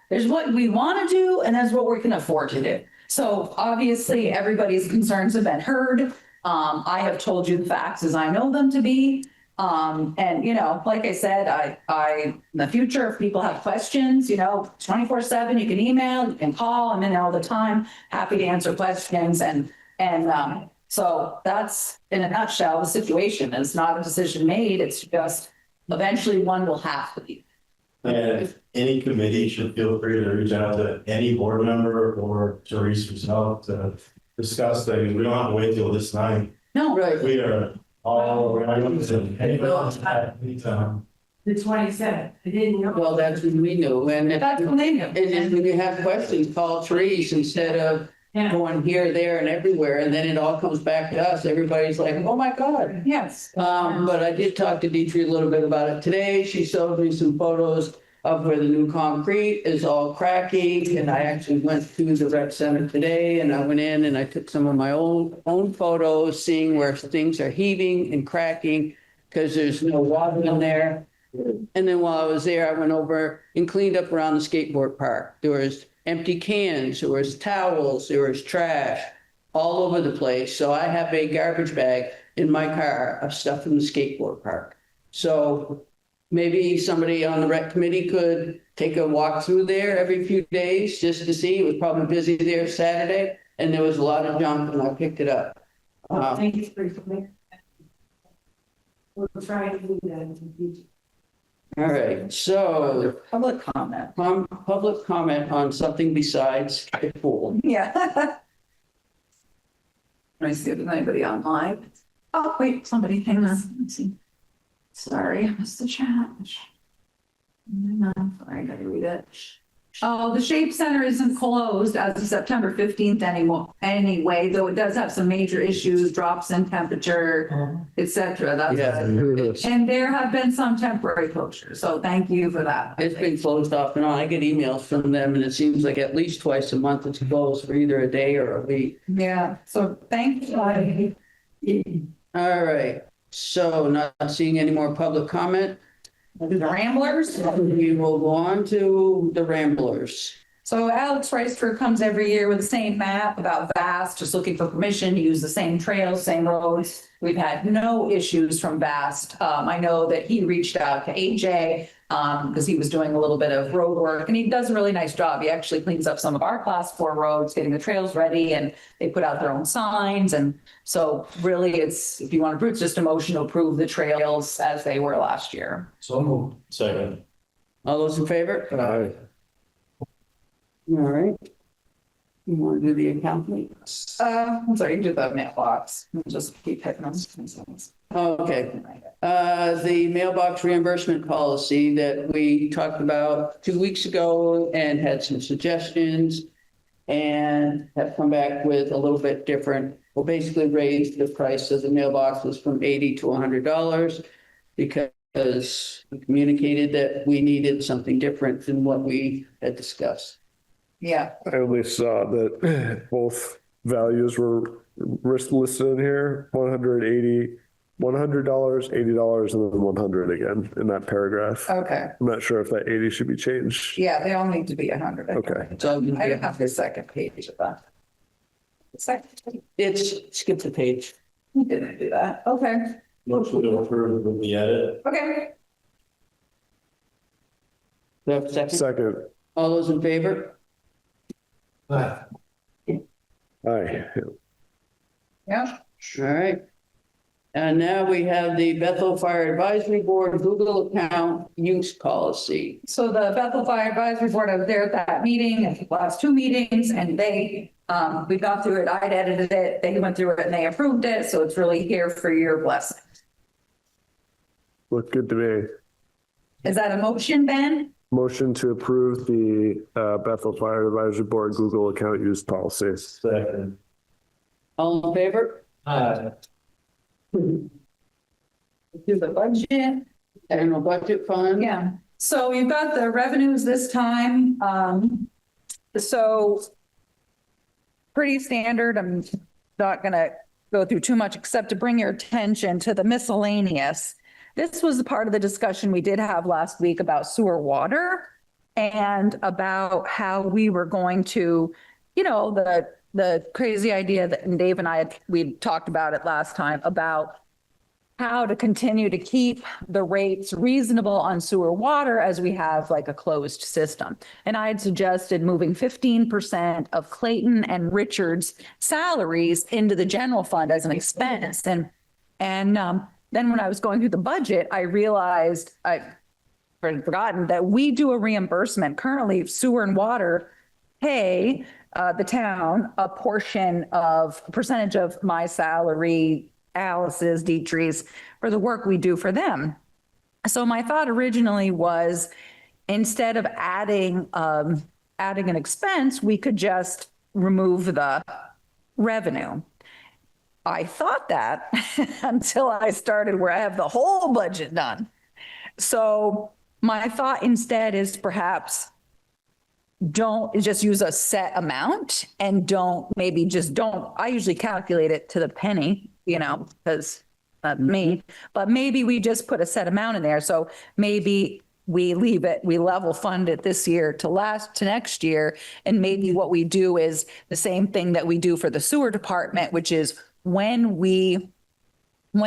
there's what we want to do and there's what we can afford to do. So obviously, everybody's concerns have been heard. I have told you the facts as I know them to be. And, like I said, I, in the future, if people have questions, 24/7, you can email, you can call, I'm in all the time, happy to answer questions. So that's in a nutshell, the situation. It's not a decision made. It's just eventually one will have to be. And if any committee should feel free to reach out to any board member or Therese herself to discuss things. We don't have to wait till this night. No, Right. We are all around and anytime. The 27th, I didn't know. Well, that's when we knew. And that's when they knew. And then when you have questions, call Therese instead of Yeah. going here, there and everywhere. And then it all comes back to us. Everybody's like, oh my God. Yes. But I did talk to Dietrich a little bit about it today. She showed me some photos of where the new concrete is all cracking. And I actually went to the rec center today and I went in and I took some of my own photos, seeing where things are heaving and cracking because there's no water in there. And then while I was there, I went over and cleaned up around the skateboard park. There was empty cans, there was towels, there was trash all over the place. So I have a garbage bag in my car of stuff from the skateboard park. So maybe somebody on the rec committee could take a walk through there every few days just to see. It was probably busy there Saturday and there was a lot of junk and I picked it up. Thank you for coming. We'll try to do that in the future. All right, so Public comment. public comment on something besides the pool. Yeah. Let me see if there's anybody online. Oh, wait, somebody, hang on. Let's see. Sorry, I missed the chat. Hang on, sorry, I gotta read it. Oh, the Shape Center isn't closed as of September 15th anyway, though it does have some major issues, drops in temperature, et cetera. That's Yeah. And there have been some temporary closures, so thank you for that. It's been closed off and on. I get emails from them and it seems like at least twice a month it's closed for either a day or a week. Yeah, so thank you. All right, so not seeing any more public comment. The Ramblers. We will go on to the Ramblers. So Alex Reister comes every year with the same map about VAST, just looking for permission to use the same trails, same roads. We've had no issues from VAST. I know that he reached out to AJ because he was doing a little bit of road work and he does a really nice job. He actually cleans up some of our class 4 roads, getting the trails ready, and they put out their own signs. And so really it's, if you want to, it's just a motion to approve the trails as they were last year. So moved. Second. All those in favor? Aye. All right. You want to do the accounting? I'm sorry, you can do the mailbox. We'll just keep hitting them. Okay. The mailbox reimbursement policy that we talked about 2 weeks ago and had some suggestions and have come back with a little bit different. We'll basically raise the price of the mailboxes from $80 to $100 because we communicated that we needed something different than what we had discussed. Yeah. I only saw that both values were listed in here, $180, $80, and then 100 again in that paragraph. Okay. I'm not sure if that 80 should be changed. Yeah, they all need to be 100. Okay. So I don't have the second page of that. it's, skip the page. We didn't do that. Okay. Motion to approve with the edit. Okay. Do I have a second? Second. All those in favor? Aye. Yeah. All right. And now we have the Bethel Fire Advisory Board Google account use policy. So the Bethel Fire Advisory Board, I was there at that meeting, I think last 2 meetings, and they, we got through it. I'd edited it. They went through it and they approved it. So it's really here for your blessing. Looked good to me. Is that a motion, Ben? Motion to approve the Bethel Fire Advisory Board Google account use policy. Second. All in favor? Aye. Do the budget. General budget fund? Yeah, so we've got the revenues this time. So pretty standard. I'm not gonna go through too much except to bring your attention to the miscellaneous. This was the part of the discussion we did have last week about sewer water and about how we were going to, you know, the crazy idea that Dave and I we talked about it last time about how to continue to keep the rates reasonable on sewer water as we have like a closed system. And I had suggested moving 15% of Clayton and Richard's salaries into the general fund as an expense. And then when I was going through the budget, I realized I'd forgotten that we do a reimbursement. Currently, sewer and water pay the town a percentage of my salary, Alice's, Dietrich's, for the work we do for them. So my thought originally was, instead of adding an expense, we could just remove the revenue. I thought that until I started where I have the whole budget done. So my thought instead is perhaps don't just use a set amount and don't, I usually calculate it to the penny, you know, because that's me, but maybe we just put a set amount in there. So maybe we leave it, we level fund it this year to next year. And maybe what we do is the same thing that we do for the sewer department, which is when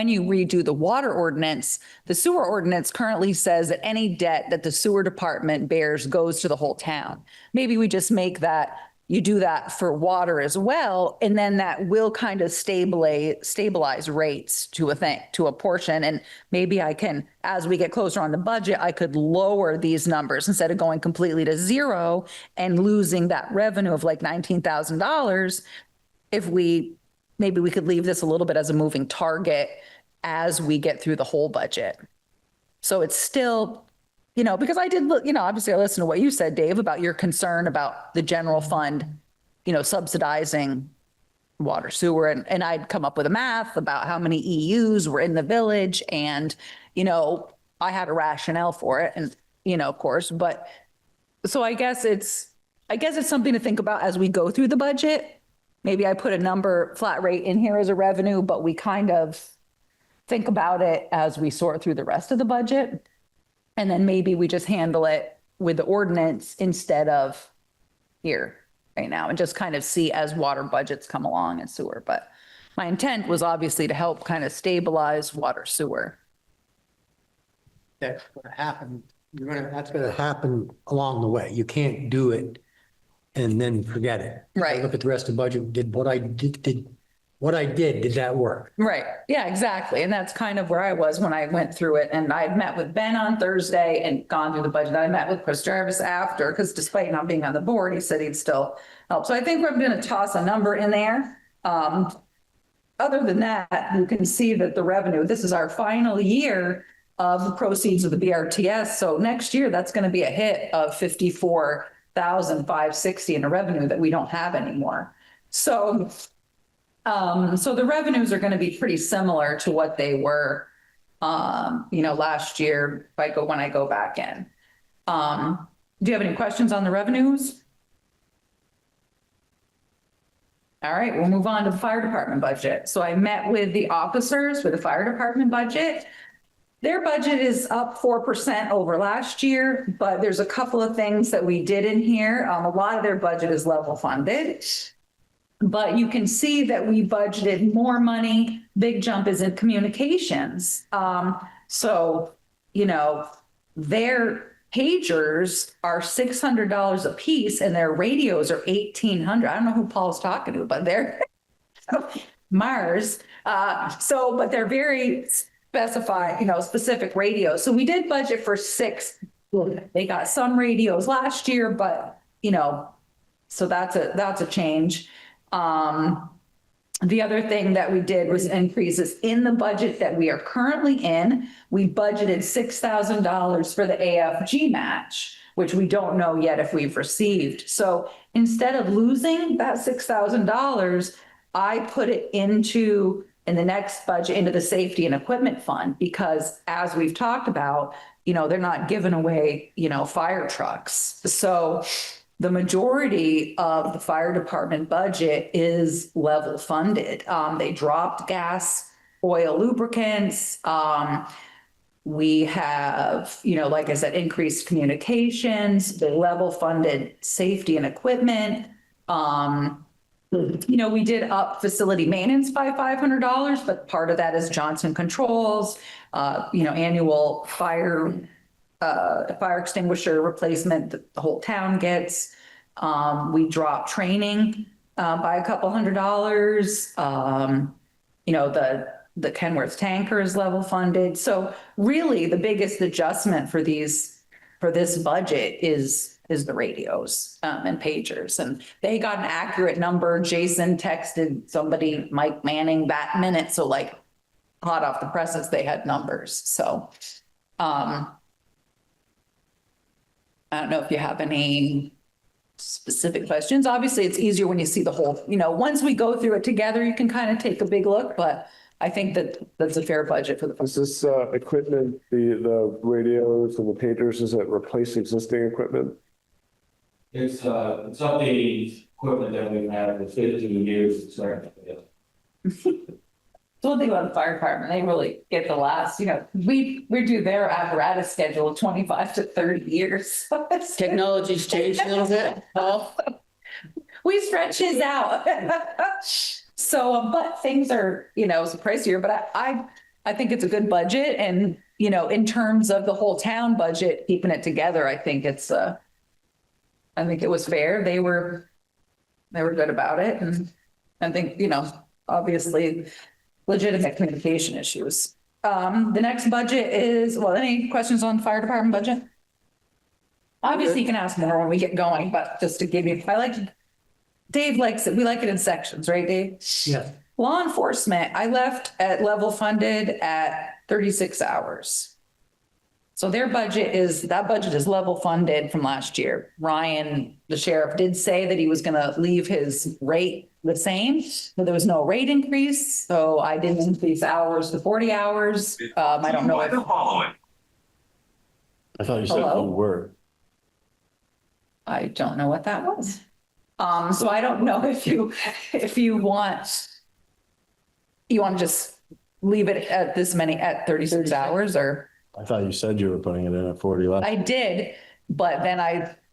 you redo the water ordinance, the sewer ordinance currently says that any debt that the sewer department bears goes to the whole town. Maybe we just make that you do that for water as well, and then that will kind of stabilize rates to a portion. And maybe I can, as we get closer on the budget, I could lower these numbers instead of going completely to zero and losing that revenue of like $19,000. If maybe we could leave this a little bit as a moving target as we get through the whole budget. So it's still, because I did look, obviously I listened to what you said, Dave, about your concern about the general fund, subsidizing water, sewer. And I'd come up with a math about how many EUs were in the village. And, I had a rationale for it and, of course, but so I guess it's something to think about as we go through the budget. Maybe I put a number flat rate in here as a revenue, but we kind of think about it as we sort through the rest of the budget. And then maybe we just handle it with the ordinance instead of here right now and just kind of see as water budgets come along and sewer. But my intent was obviously to help kind of stabilize water sewer. That's going to happen. That's going to happen along the way. You can't do it and then forget it. Right. I look at the rest of the budget, did that work? Right. Yeah, exactly. And that's kind of where I was when I went through it. And I met with Ben on Thursday and gone through the budget. I met with Chris Jarvis after, because despite not being on the board, he said he'd still help. So I think we're going to toss a number in there. Other than that, you can see that the revenue, this is our final year of the proceeds of the BRTS. So next year, that's going to be a hit of $54,560 in a revenue that we don't have anymore. So the revenues are going to be pretty similar to what they were, last year when I go back in. Do you have any questions on the revenues? All right, we'll move on to the fire department budget. So I met with the officers for the fire department budget. Their budget is up 4% over last year, but there's a couple of things that we did in here. A lot of their budget is level funded. But you can see that we budgeted more money. Big jump is in communications. Their pagers are $600 a piece and their radios are $1,800. I don't know who Paul's talking to, but they're Mars. But they're very specific radios. So we did budget for 6. They got some radios last year, but so that's a change. The other thing that we did was increases in the budget that we are currently in. We budgeted $6,000 for the AFG match, which we don't know yet if we've received. So instead of losing that $6,000, I put it in the next budget into the safety and equipment fund, because as we've talked about, they're not giving away, fire trucks. So the majority of the fire department budget is level funded. They dropped gas, oil, lubricants. We have, like I said, increased communications. They level funded safety and equipment. We did up facility maintenance by $500, but part of that is Johnson Controls, annual fire extinguisher replacement that the whole town gets. We dropped training by a couple $100. The Kenworth tanker is level funded. So really the biggest adjustment for this budget is the radios and pagers. And they got an accurate number. Jason texted somebody, Mike Manning, that minute. So like hot off the presses, they had numbers. So I don't know if you have any specific questions. Obviously, it's easier when you see the whole, once we go through it together, you can kind of take a big look, but I think that's a fair budget for the. Is this equipment, the radios and the pagers, does it replace existing equipment? It's updating equipment that we've had for 15 years. Sorry. The one thing about the fire department, they really get the last, we do their apparatus schedule 25 to 30 years. Technology's changed a little bit. We stretch his out. So, but things are, it's pricier, but I think it's a good budget. And, in terms of the whole town budget, keeping it together, I think it was fair. They were They were good about it, and I think, obviously legitimate communication issues. The next budget is, well, any questions on the fire department budget? Obviously, you can ask more when we get going, but just to give you, Dave likes it. We like it in sections, right, Dave? Yeah. Law enforcement, I left at level funded at 36 hours. So that budget is level funded from last year. Ryan, the sheriff, did say that he was gonna leave his rate the same, but there was no rate increase, so I didn't increase hours to 40 hours. I don't know if. I thought you said Hello? you were. I don't know what that was. So I don't know if you want to just leave it at at 36 hours, or. I thought you said you were putting it in at 40 last. I did, but then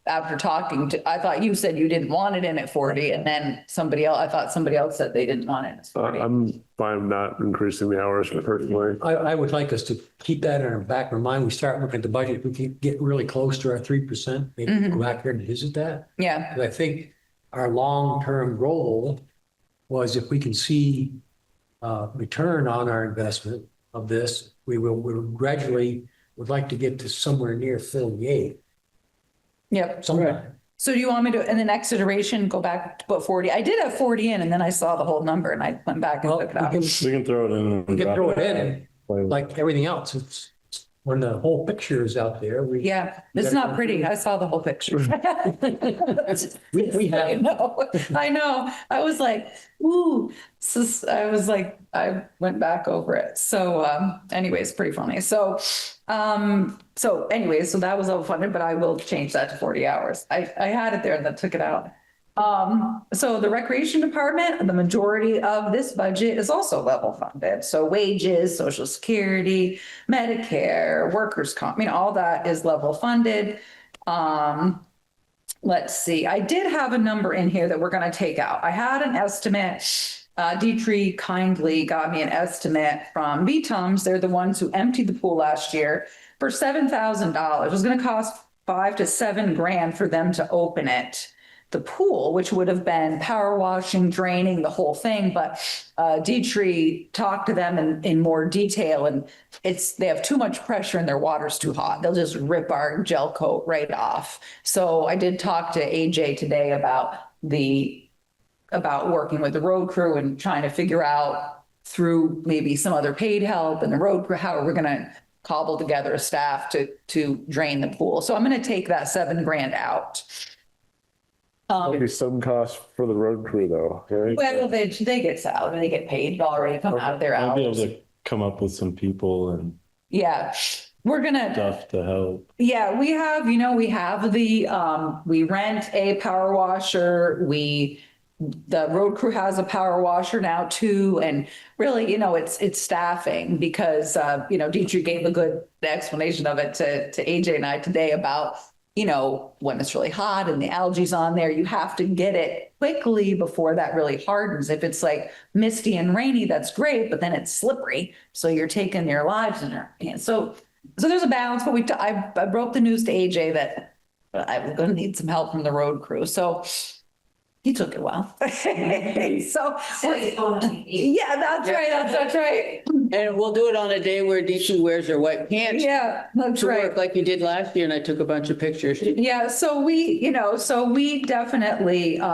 after talking to, I thought you said you didn't want it in at 40, and then I thought somebody else said they didn't want it at 40. I'm fine not increasing the hours personally. I would like us to keep that in our back of our mind. We start looking at the budget, if we can get really close to our 3%, maybe go back there and visit that. Yeah, 'Cause I think our long-term goal was if we can see return on our investment of this, we will gradually would like to get to somewhere near 38 yep. sometime. So do you want me to, in the next iteration, go back to put 40? I did have 40 in, and then I saw the whole number and I went back and Well, took it out. we We can throw it in. can drop throw it in and Play with it. like everything else, it's when the whole picture is out there, we. Yeah, it's not pretty. I saw the whole picture. We have. I know. I was like, ooh, I went back over it. So, anyways, pretty funny. So anyways, so that was all funded, but I will change that to 40 hours. I had it there and then took it out. So the recreation department, the majority of this budget is also level funded. So wages, social security, Medicare, workers' comp, all that is level funded. Let's see, I did have a number in here that we're going to take out. I had an estimate. Dietrich kindly got me an estimate from VTUMS. They're the ones who emptied the pool last year for $7,000. It was going to cost $5,000 to $7,000 for them to open the pool, which would have been power washing, draining, the whole thing. But Dietrich talked to them in more detail, and they have too much pressure and their water's too hot. They'll just rip our gel coat right off. So I did talk to AJ today about working with the road crew and trying to figure out through maybe some other paid help and the road crew, how we're going to cobble together a staff to drain the pool. So I'm going to take that $7,000 out. There'll be some cost for the road crew though, right? Well, they get salary, they get paid, already come out of their I'll be able hours. to come up with some people and Yeah, we're gonna, stuff to help. yeah, we have we rent a power washer. The road crew has a power washer now too. And really, it's staffing because, Dietrich gave a good explanation of it to AJ and I today about, when it's really hot and the algae's on there, you have to get it quickly before that really hardens. If it's like misty and rainy, that's great, but then it's slippery. So you're taking your lives in your hands. So there's a balance, but I broke the news to AJ that I was going to need some help from the road crew. So he took it well. So yeah, that's right. That's right. And we'll do it on a day where Dietrich wears her white pants. Yeah, that's To right. work like you did last year, and I took a bunch of pictures. Yeah, so we definitely, so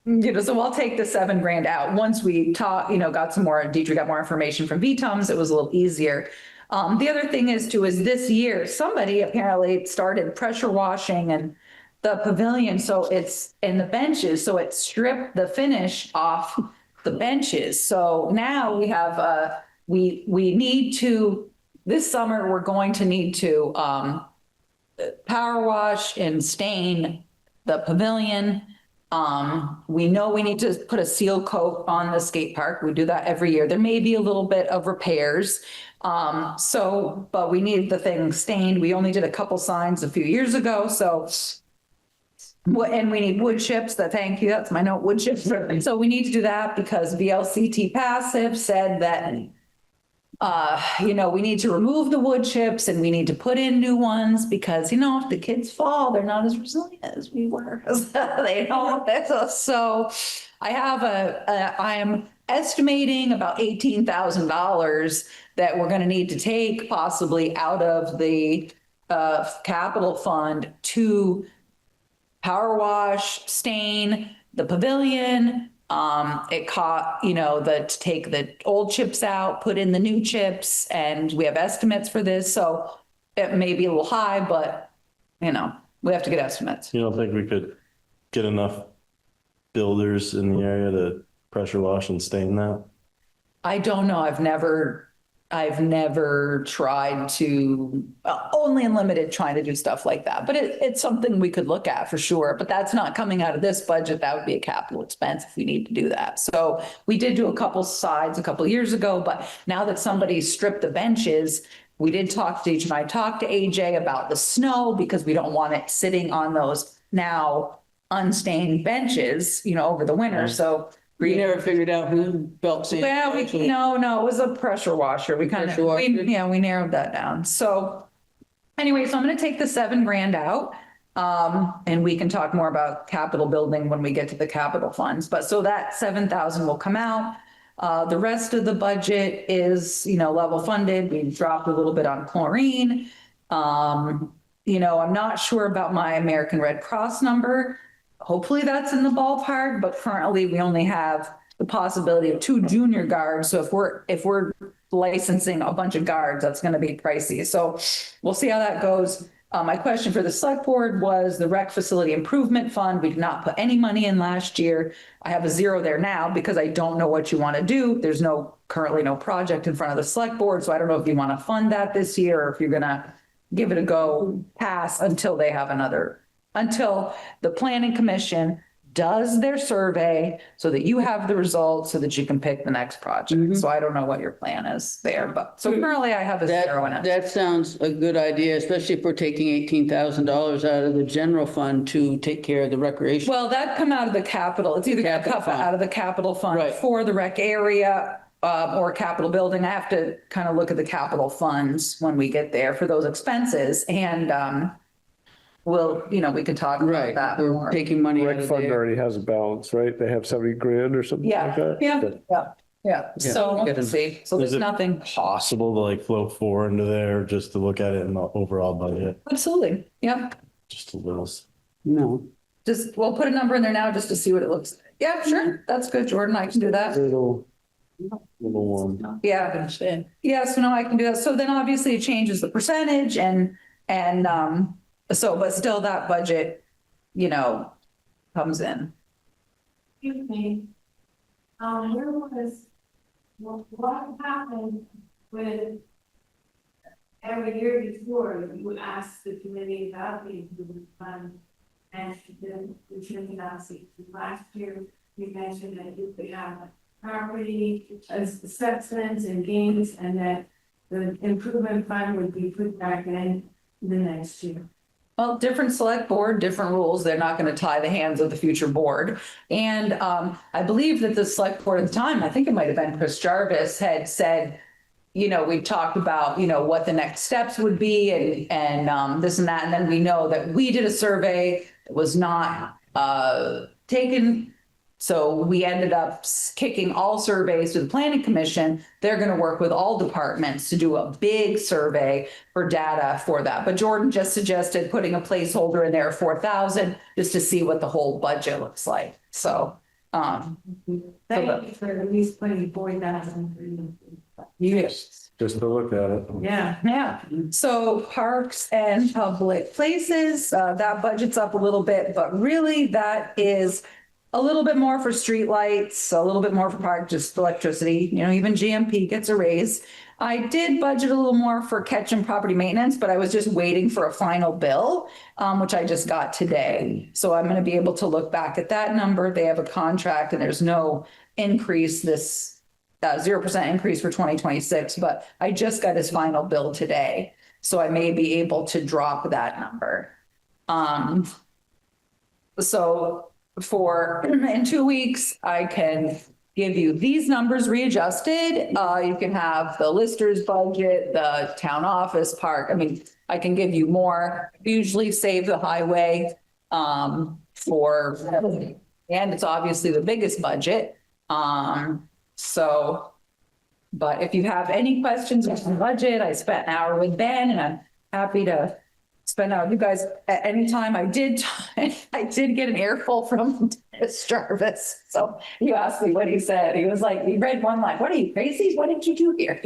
I'll take the $7,000 out. Once we got some more, Dietrich got more information from VTUMS, it was a little easier. The other thing is this year, somebody apparently started pressure washing and the pavilion, so it's in the benches, so it stripped the finish off the benches. So now we have, we need to, this summer, we're going to need to power wash and stain the pavilion. We know we need to put a seal coat on the skate park. We do that every year. There may be a little bit of repairs. But we need the thing stained. We only did a couple signs a few years ago, and we need wood chips. Thank you. That's my note, wood chips. So we need to do that because VLCT Passive said that we need to remove the wood chips and we need to put in new ones because, if the kids fall, they're not as resilient as we were. They don't. So I have I'm estimating about $18,000 that we're going to need to take possibly out of the capital fund to power wash, stain, the pavilion. To take the old chips out, put in the new chips, and we have estimates for this. So it may be a little high, but we have to get estimates. You don't think we could get enough builders in the area to pressure wash and stain that? I don't know. I've never tried to, only in limited trying to do stuff like that, but it's something we could look at for sure, but that's not coming out of this budget. That would be a capital expense if we need to do that. So we did do a couple sides a couple of years ago, but now that somebody stripped the benches, we did talk to I talked to AJ about the snow because we don't want it sitting on those now unstained benches, over the winter. So We never figured out who belt sand. well, no, it was a pressure washer. We narrowed that down. So anyway, so I'm going to take the $7,000 out. And we can talk more about capital building when we get to the capital funds. But so that 7,000 will come out. The rest of the budget is, level funded. We dropped a little bit on chlorine. I'm not sure about my American Red Cross number. Hopefully that's in the ballpark, but currently we only have the possibility of 2 junior guards. So if we're licensing a bunch of guards, that's going to be pricey. So we'll see how that goes. My question for the select board was the rec facility improvement fund. We did not put any money in last year. I have a 0 there now because I don't know what you want to do. There's currently no project in front of the select board. So I don't know if you want to fund that this year or if you're going to give it a go pass until the planning commission does their survey so that you have the results so that you can pick the next project. So I don't know what your plan is there, but so currently I have a 0 in it. That sounds a good idea, especially if we're taking $18,000 out of the general fund to take care of the recreation. Well, that come out of the capital. It's either going to come out of the capital fund for the rec area or capital building. I have to kind of look at the capital funds when we get there for those expenses. And we could talk about that more. We're taking money out Rec of fund there. already has a balance, right? They have $70,000 or something like that? Yeah. So let's see. So there's nothing. Possible to float 4 into there just to look at it in the overall budget, Absolutely. Yep. just a little. No. We'll put a number in there now just to see what it looks like. Yeah, sure. That's good, Jordan. I can do that. Little one. Yeah. Yeah, so no, I can do that. So then obviously it changes the percentage but still that budget, comes in. Excuse me. What happened with every year before you asked the committee about the improvement fund and the transparency. Last year, you mentioned that you could have property assessments and gains and that the improvement fund would be put back in the next year. Well, different select board, different rules. They're not going to tie the hands of the future board. And I believe that the select board at the time, I think it might have been Chris Jarvis, had said, we talked about, what the next steps would be and this and that. And then we know that we did a survey that was not taken. So we ended up kicking all surveys to the planning commission. They're going to work with all departments to do a big survey for data for that. But Jordan just suggested putting a placeholder in there of 4,000 just to see what the whole budget looks like. So, thank you for at least putting 4,000. Yes. Just to look at it. Yeah. Yeah. So parks and public places, that budget's up a little bit, but really that is a little bit more for streetlights, a little bit more for park, just electricity, even GMP gets a raise. I did budget a little more for Ketchum property maintenance, but I was just waiting for a final bill, which I just got today. So I'm going to be able to look back at that number. They have a contract and there's no increase, this 0% increase for 2026, but I just got his final bill today. So I may be able to drop that number. So in 2 weeks, I can, give you these numbers readjusted. You can have the lister's budget, the town office park. I mean, I can give you more, usually save the highway for, and it's obviously the biggest budget. So, but if you have any questions on the budget, I spent an hour with Ben and I'm happy to spend out with you guys at any time. I did get an earful from Dennis Jarvis. So he asked me what he said. He was like, he read one line, "What are you, crazy? What did you do here?"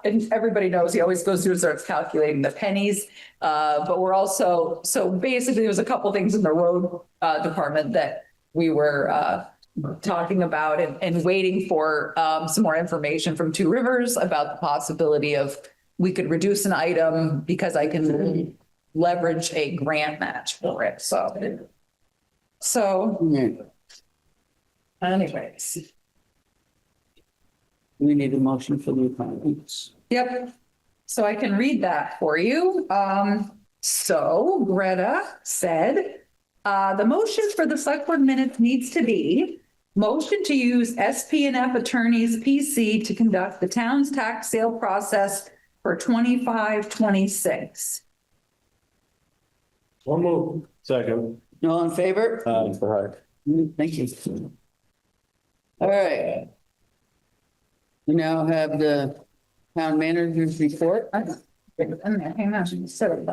And everybody knows he always goes through and starts calculating the pennies. But we're also, so basically there was a couple things in the road department that we were talking about and waiting for some more information from Two Rivers about the possibility of we could reduce an item because I can leverage a grant match for it. So anyways. We need a motion for the appointments. Yep. So I can read that for you. So Greta said, the motion for the select board minutes needs to be motion to use SP&F Attorneys PC to conduct the town's tax sale process for 25-26. One move. Second. All in favor? Thank you. All right. We now have the town manager's report. Hang on, sorry.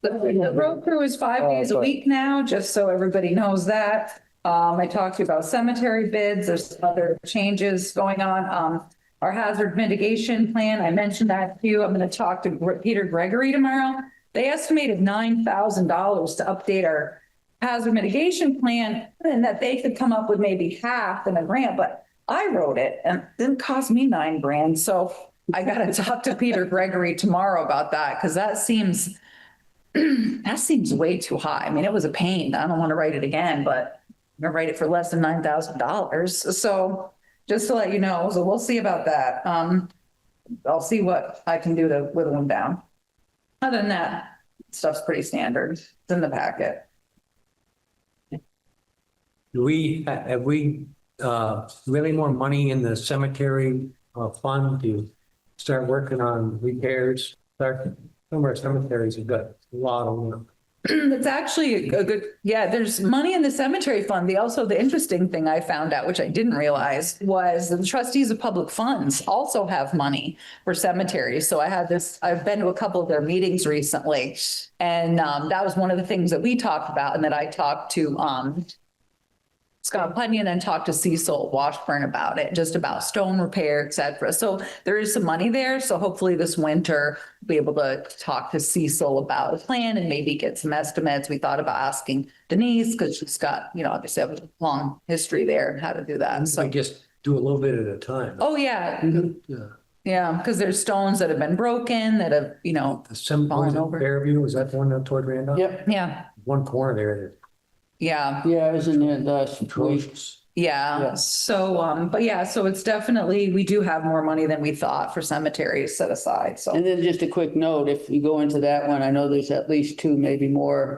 The road crew is 5 days a week now, just so everybody knows that. I talked to you about cemetery bids. There's other changes going on. Our hazard mitigation plan, I mentioned that to you. I'm going to talk to Peter Gregory tomorrow. They estimated $9,000 to update our hazard mitigation plan and that they could come up with maybe half in a grant, but I wrote it and it didn't cost me $9,000. So I got to talk to Peter Gregory tomorrow about that because that seems way too high. I mean, it was a pain. I don't want to write it again, but I'm going to write it for less than $9,000. So just to let you know, so we'll see about that. I'll see what I can do to whittle them down. Other than that, stuff's pretty standard. It's in the packet. Do we, have we, really more money in the cemetery fund to start working on repairs? Some of our cemeteries have got a lot of them. It's actually a good, yeah, there's money in the cemetery fund. The interesting thing I found out, which I didn't realize, was that the trustees of public funds also have money for cemeteries. So I've been to a couple of their meetings recently. And that was one of the things that we talked about and that I talked to Scott Putney and then talked to Cecil Washburn about it, just about stone repair, et cetera. So there is some money there. So hopefully this winter, we'll be able to talk to Cecil about a plan and maybe get some estimates. We thought about asking Denise because she's got, obviously have a long history there and how to do that. So we just do a little bit at a time. Oh, yeah. Yeah. Yeah, because there's stones that have been broken that have, The cemetery over. Fairview, is that the one toward Randolph? Yep. yeah, One corner there. yeah. Yeah, isn't it the situation? Yeah, Yeah. so, but yeah, so it's definitely, we do have more money than we thought for cemeteries set aside, so. And then just a quick note, if you go into that one, I know there's at least two, maybe more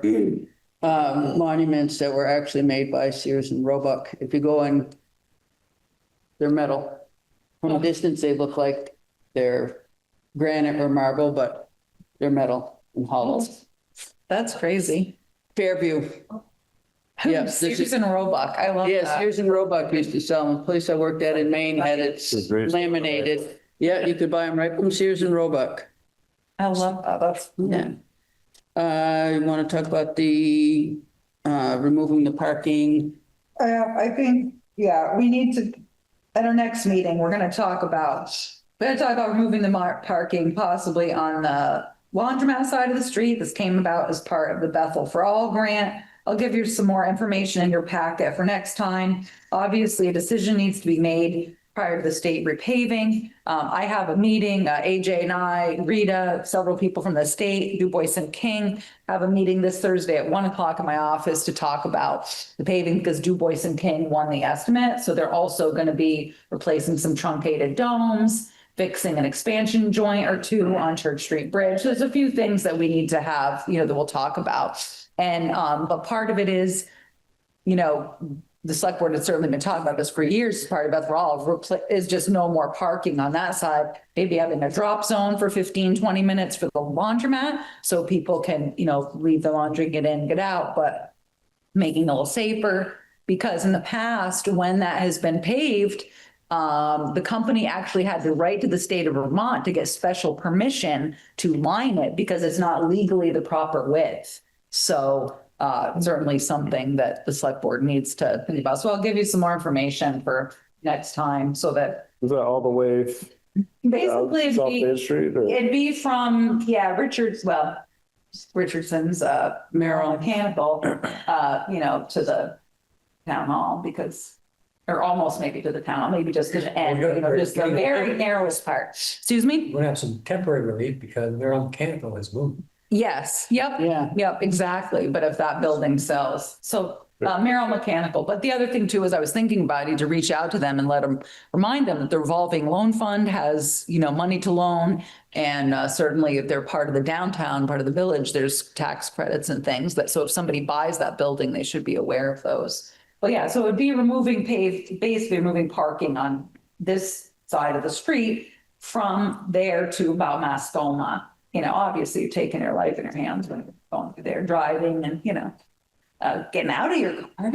monuments that were actually made by Sears and Roebuck. If you go in, they're metal. From a distance, they look like they're granite or marble, but they're metal and hollow. That's crazy. Fairview. Yeah, this Sears is- and Roebuck, I love Yes, that. Sears and Roebuck used to sell them. The place I worked at in Maine had it laminated. Yeah, you could buy them right from Sears and Roebuck. I love that, that's, Yeah. I want to talk about the removing the parking. I think, yeah, we need to, at our next meeting, we're gonna talk about removing the parking possibly on the laundromat side of the street. This came about as part of the Bethel for All grant. I'll give you some more information in your packet for next time. Obviously, a decision needs to be made prior to the state repaving. I have a meeting, AJ and I, Rita, several people from the state, Du Bois and King, have a meeting this Thursday at 1:00 in my office to talk about the paving because Du Bois and King won the estimate. So they're also going to be replacing some truncated domes, fixing an expansion joint or two on Church Street Bridge. There's a few things that we need to have, that we'll talk about. And, but part of it is you know, the select board has certainly been talking about this for years, as part of Bethel, is just no more parking on that side. Maybe having a drop zone for 15, 20 minutes for the laundromat, so people can, you know, leave the laundry, get in, get out, but making it a little safer, because in the past, when that has been paved, the company actually had to write to the state of Vermont to get special permission to line it because it's not legally the proper width. So certainly something that the select board needs to think about. So I'll give you some more information for next time so that Is that all the way basically South Main Street? Or? it'd be from, Richardson's Merrill. Mechanical, you know, to the town hall, because, or almost maybe to the town hall, maybe just to the end, you know, just the very narrowest part. Excuse me? We're gonna have some temporary relief because Merrill Mechanical has moved. Yes, yep. Yeah. Yep, exactly. But if that building sells, so Merrill Mechanical. But the other thing too, is I was thinking about it, to reach out to them and remind them that the revolving loan fund has, you know, money to loan. And certainly if they're part of the downtown, part of the village, there's tax credits and things that, so if somebody buys that building, they should be aware of those. But yeah, so it'd be basically removing parking on this side of the street from there to about Mascoma. You know, obviously you're taking your life in your hands when you're going through there, driving and, you know, getting out of your car.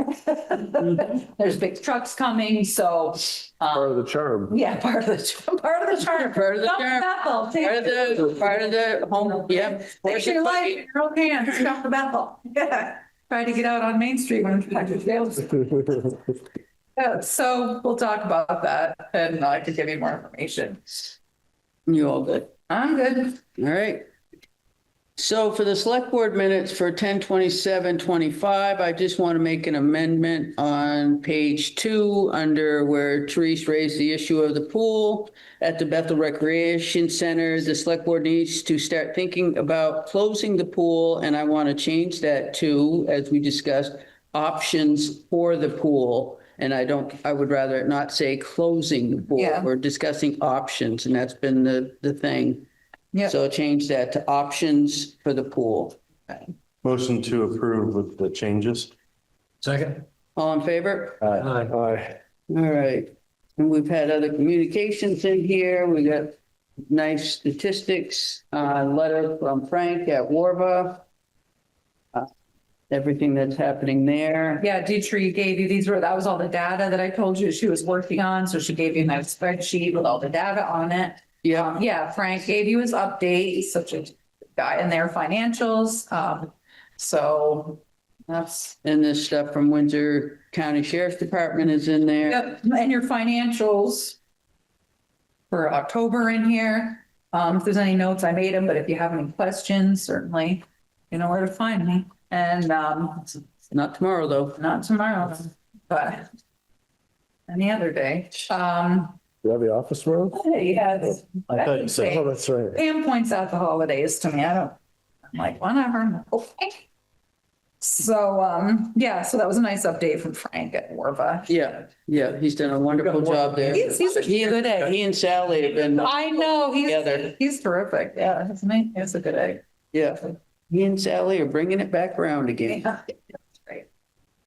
There's big trucks coming, so. Part of the charm. Yeah, part of the charm. Part of the charm. Part of the home, yeah. Take your life in your own hands, come to Bethel. Yeah, try to get out on Main Street when traffic fails. Yeah, so we'll talk about that and I can give you more information. You all good? I'm good. All right. So for the select board minutes for 10/27/25, I just want to make an amendment on page 2 under where Therese raised the issue of the pool at the Bethel Recreation Center. The select board needs to start thinking about closing the pool, and I want to change that to, as we discussed, options for the pool. And I would rather not say closing the pool. Yeah. We're discussing options, and that's been the thing. Yeah. So change that to options for the pool. Motion to approve with the changes. Second? All in favor? Aye. Aye. All right. And we've had other communications in here. We got nice statistics, letter from Frank at Warva. Everything that's happening there. Yeah, Dietrich gave you, that was all the data that I told you she was working on. So she gave you a nice spreadsheet with all the data on it. Yeah. Yeah, Frank gave you his update. He's such a guy in their financials. So that's. And this stuff from Windsor County Sheriff's Department is in there. Yep, and your financials for October in here. If there's any notes, I made them, but if you have any questions, certainly you know where to find me. And Not tomorrow, though. not tomorrow, but any other day. You have the office tomorrow? Yeah. I thought you said- Oh, that's right. Pam points out the holidays to me. I'm like, whatever. Okay. So, yeah, so that was a nice update from Frank at Warva. Yeah. He's done a wonderful job there. He's a good egg. He and Sally have been I know, together. he's terrific. Yeah, it's a good egg. Yeah. He and Sally are bringing it back around again. Yeah, that's right.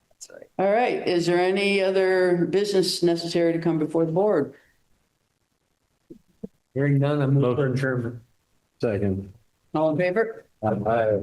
That's right. All right. Is there any other business necessary to come before the board? Hearing none, I'm moving for adjournment. Second. All in favor? Aye.